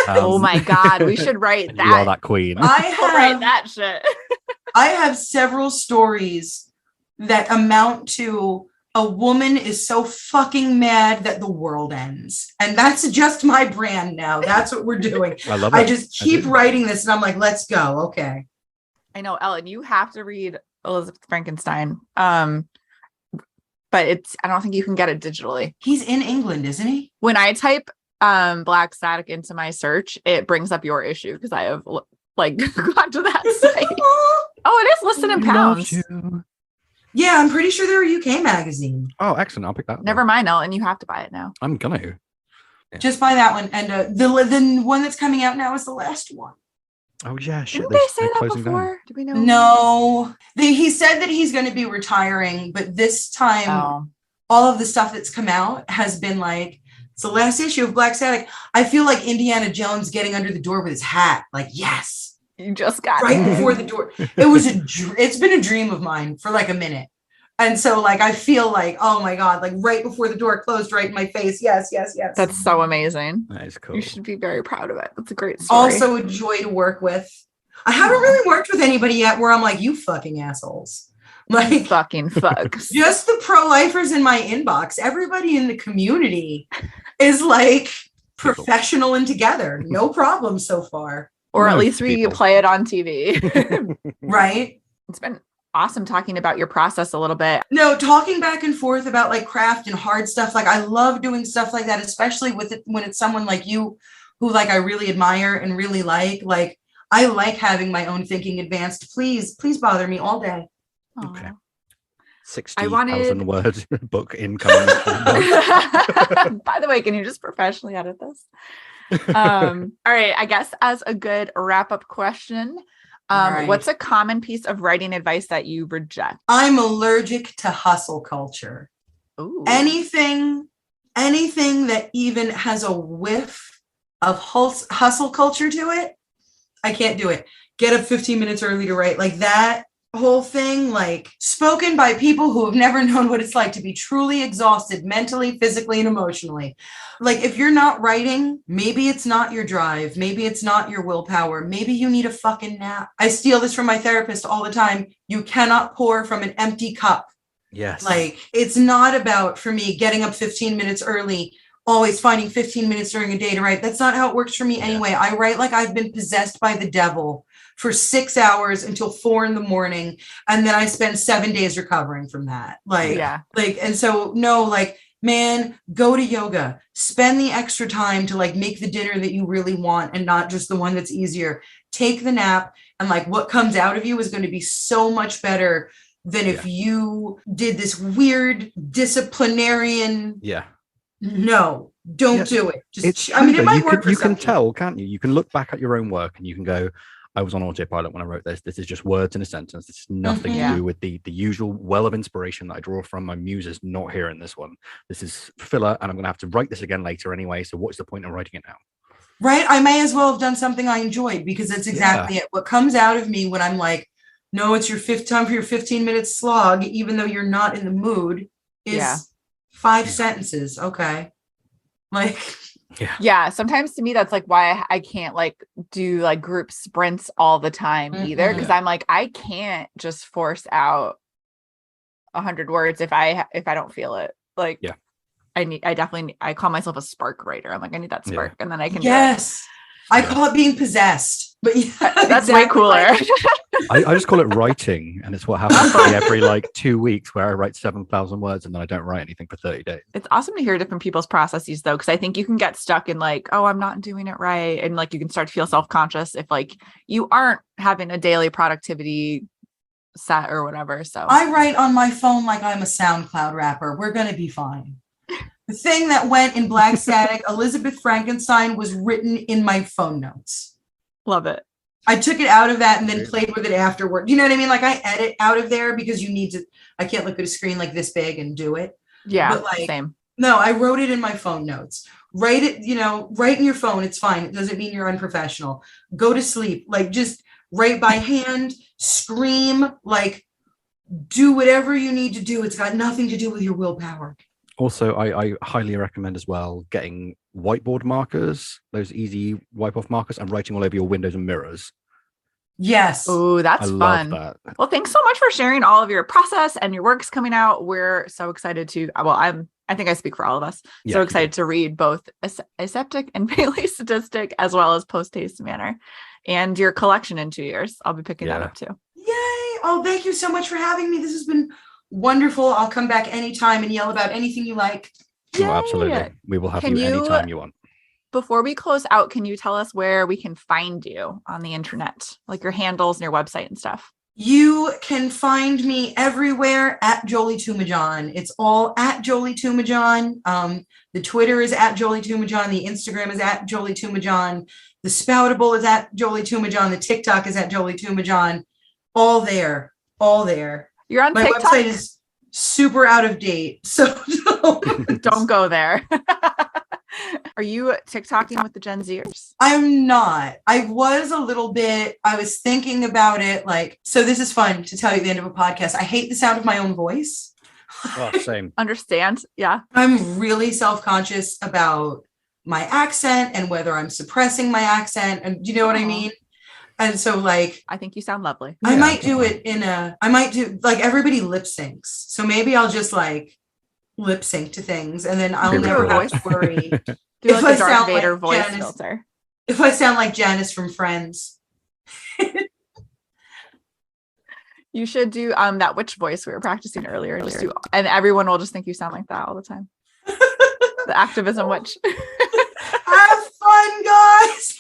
Oh my God, we should write that. You are that queen. We'll write that shit. I have several stories that amount to a woman is so fucking mad that the world ends. And that's just my brand now. That's what we're doing. I love it. I just keep writing this and I'm like, let's go. Okay. I know, Ellen, you have to read Elizabeth Frankenstein. But I don't think you can get it digitally. He's in England, isn't he? When I type Black Static into my search, it brings up your issue because I have like gone to that site. Oh, it is listed in pounds. Yeah, I'm pretty sure they're a UK magazine. Oh, excellent. I'll pick that up. Never mind, Ellen. You have to buy it now. I'm gonna. Yeah. Just buy that one. And the one that's coming out now is the last one. Oh, yeah. Shit. Didn't they say that before? Down. Do we know? No. He said that he's going to be retiring, but this time, all of the stuff that's come out has been like, it's the last issue of Black Static. I feel like Indiana Jones getting under the door with his hat. Like, yes. You just got right before the door. It's been a dream of mine for like a minute. And so like, I feel like, oh my God, like right before the door closed right in my face. Yes, yes, yes. That's so amazing. That is cool. You should be very proud of it. That's a great story. Also a joy to work with. I haven't really worked with anybody yet where I'm like, you fucking assholes. Like fucking fucks. Just the pro-lifers in my inbox. Everybody in the community is like professional and together. No problem so far. Or at least we play it on TV. Right. It's been awesome talking about your process a little bit. No, talking back and forth about like craft and hard stuff. Like I love doing stuff like that, especially with it when it's someone like you who like I really admire and really like. Like I like having my own thinking advanced. Please bother me all day. Aww. Okay. 60,000 word book incoming. By the way, can you just professionally edit this? All right, I guess as a good wrap-up question, right. What's a common piece of writing advice that you reject? I'm allergic to hustle culture. Ooh. Anything that even has a whiff of hustle culture to it, I can't do it. Get up 15 minutes early to write, like that whole thing, like spoken by people who have never known what it's like to be truly exhausted mentally, physically, and emotionally. Like if you're not writing, maybe it's not your drive, maybe it's not your willpower, maybe you need a fucking nap. I steal this from my therapist all the time. You cannot pour from an empty cup. Yes. Like it's not about, for me, getting up 15 minutes early, always finding 15 minutes during a day to write. That's not how it works for me anyway. I write like I've been possessed by the devil for 6 hours until 4 a.m. And then I spend 7 days recovering from that. And so, no, like, man, go to yoga, spend the extra time to like make the dinner that you really want and not just the one that's easier. Take the nap, and like what comes out of you is going to be so much better than if you did this weird disciplinarian. Yeah. No, don't do it. Just, I mean, it might work. You can tell, can't you? You can look back at your own work and you can go, I was on autopilot when I wrote this. This is just words in a sentence. This is nothing to do with the usual well of inspiration that I draw from. My muse is not here in this one. This is filler, and I'm going to have to write this again later anyway. So what's the point of writing it now? Right? I may as well have done something I enjoyed, because that's exactly it. What comes out of me when I'm like, no, it's your fifth time for your 15-minute slog, even though you're not in the mood, is 5 sentences. Okay. Like, yeah, sometimes to me that's like why I can't like do like group sprints all the time either, because I'm like, I can't just force out 100 words if I don't feel it. Like, I call myself a spark writer. I'm like, I need that spark, and then I can do it. I call it being possessed, but that's way cooler. I just call it writing, and it's what happens to me every like 2 weeks, where I write 7,000 words and then I don't write anything for 30 days. It's awesome to hear different people's processes though, because I think you can get stuck in like, oh, I'm not doing it right, and like you can start to feel self-conscious if like you aren't having a daily productivity set or whatever. So I write on my phone like I'm a SoundCloud rapper. We're gonna be fine. The thing that went in Black Static, Elizabeth Frankenstein, was written in my phone notes. Love it. I took it out of that and then played with it afterward. You know what I mean? Like, I edit out of there because I can't look at a screen like this big and do it. Yeah, but like, same. No, I wrote it in my phone notes. Write it, write in your phone. It's fine. It doesn't mean you're unprofessional. Go to sleep. Like, just write by hand, scream, like, do whatever you need to do. It's got nothing to do with your willpower. Also, I highly recommend as well getting whiteboard markers, those easy wipe-off markers, and writing all over your windows and mirrors. Yes. Oh, that's fun. Love that. Well, thanks so much for sharing all of your process, and your work's coming out. We're so excited to, I think I speak for all of us. So excited to read both Aseptic and Faintly Sadistic, as well as Post Haste Manor, and your collection in 2 years. I'll be picking that up too. Yay. Oh, thank you so much for having me. This has been wonderful. I'll come back anytime and yell about anything you like. Oh, absolutely. We will have you anytime you want. Before we close out, can you tell us where we can find you on the internet, like your handles and your website and stuff? You can find me everywhere at Jolie Toomajan. It's all at Jolie Toomajan. The Twitter is at Jolie Toomajan. The Instagram is at Jolie Toomajan. The Spoutable is at Jolie Toomajan. The TikTok is at Jolie Toomajan. All there. You're on My TikTok? website is super out of date, so don't go there. Are you TikToking with the Gen Zers? I'm not. I was a little bit. I was thinking about it. Like, so this is fun to tell you at the end of a podcast. I hate the sound of my own voice. Oh, same. Understand? Yeah. I'm really self-conscious about my accent and whether I'm suppressing my accent. And you know what I mean? And so, like, I think you sound lovely. I might do it like, everybody lip syncs. So maybe I'll just like lip sync to things, and then I'll never have to worry. Do like a Darth Vader voice filter. If I sound like Janice from Friends. You should do that witch voice we were practicing earlier. And everyone will just think you sound like that all the time. The activism witch. Have fun, guys.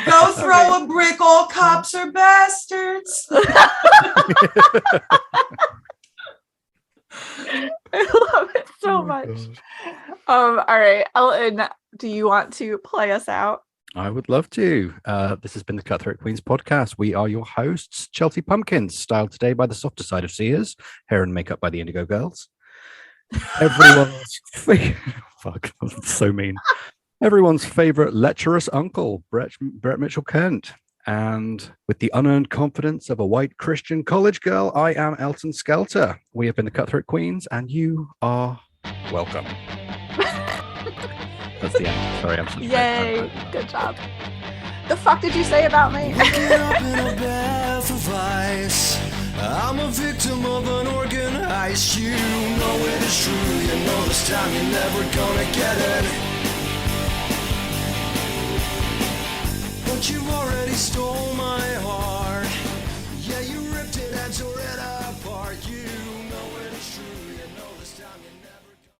Go throw a brick. All cops are bastards. I love it so much. All right, Elton, do you want to play us out? I would love to. This has been the Cutthroat Queens podcast. We are your hosts, Chelsea Pumpkins, styled today by the softer side of Sears, hair and makeup by the Indigo Girls. Everyone's fuck, that's so mean. Everyone's favorite lecherous uncle, Brett Mitchell Kent. And with the unearned confidence of a white Christian college girl, I am Elton Skelter. We have been the Cutthroat Queens, and you are welcome. That's the end. Sorry, I'm such Yay! Good job. The fuck did you say about me? I'm a victim of an organized. You know it is true. You know this time you're never gonna get it. But you've already stole my heart. Yeah, you ripped it and tore it apart. You know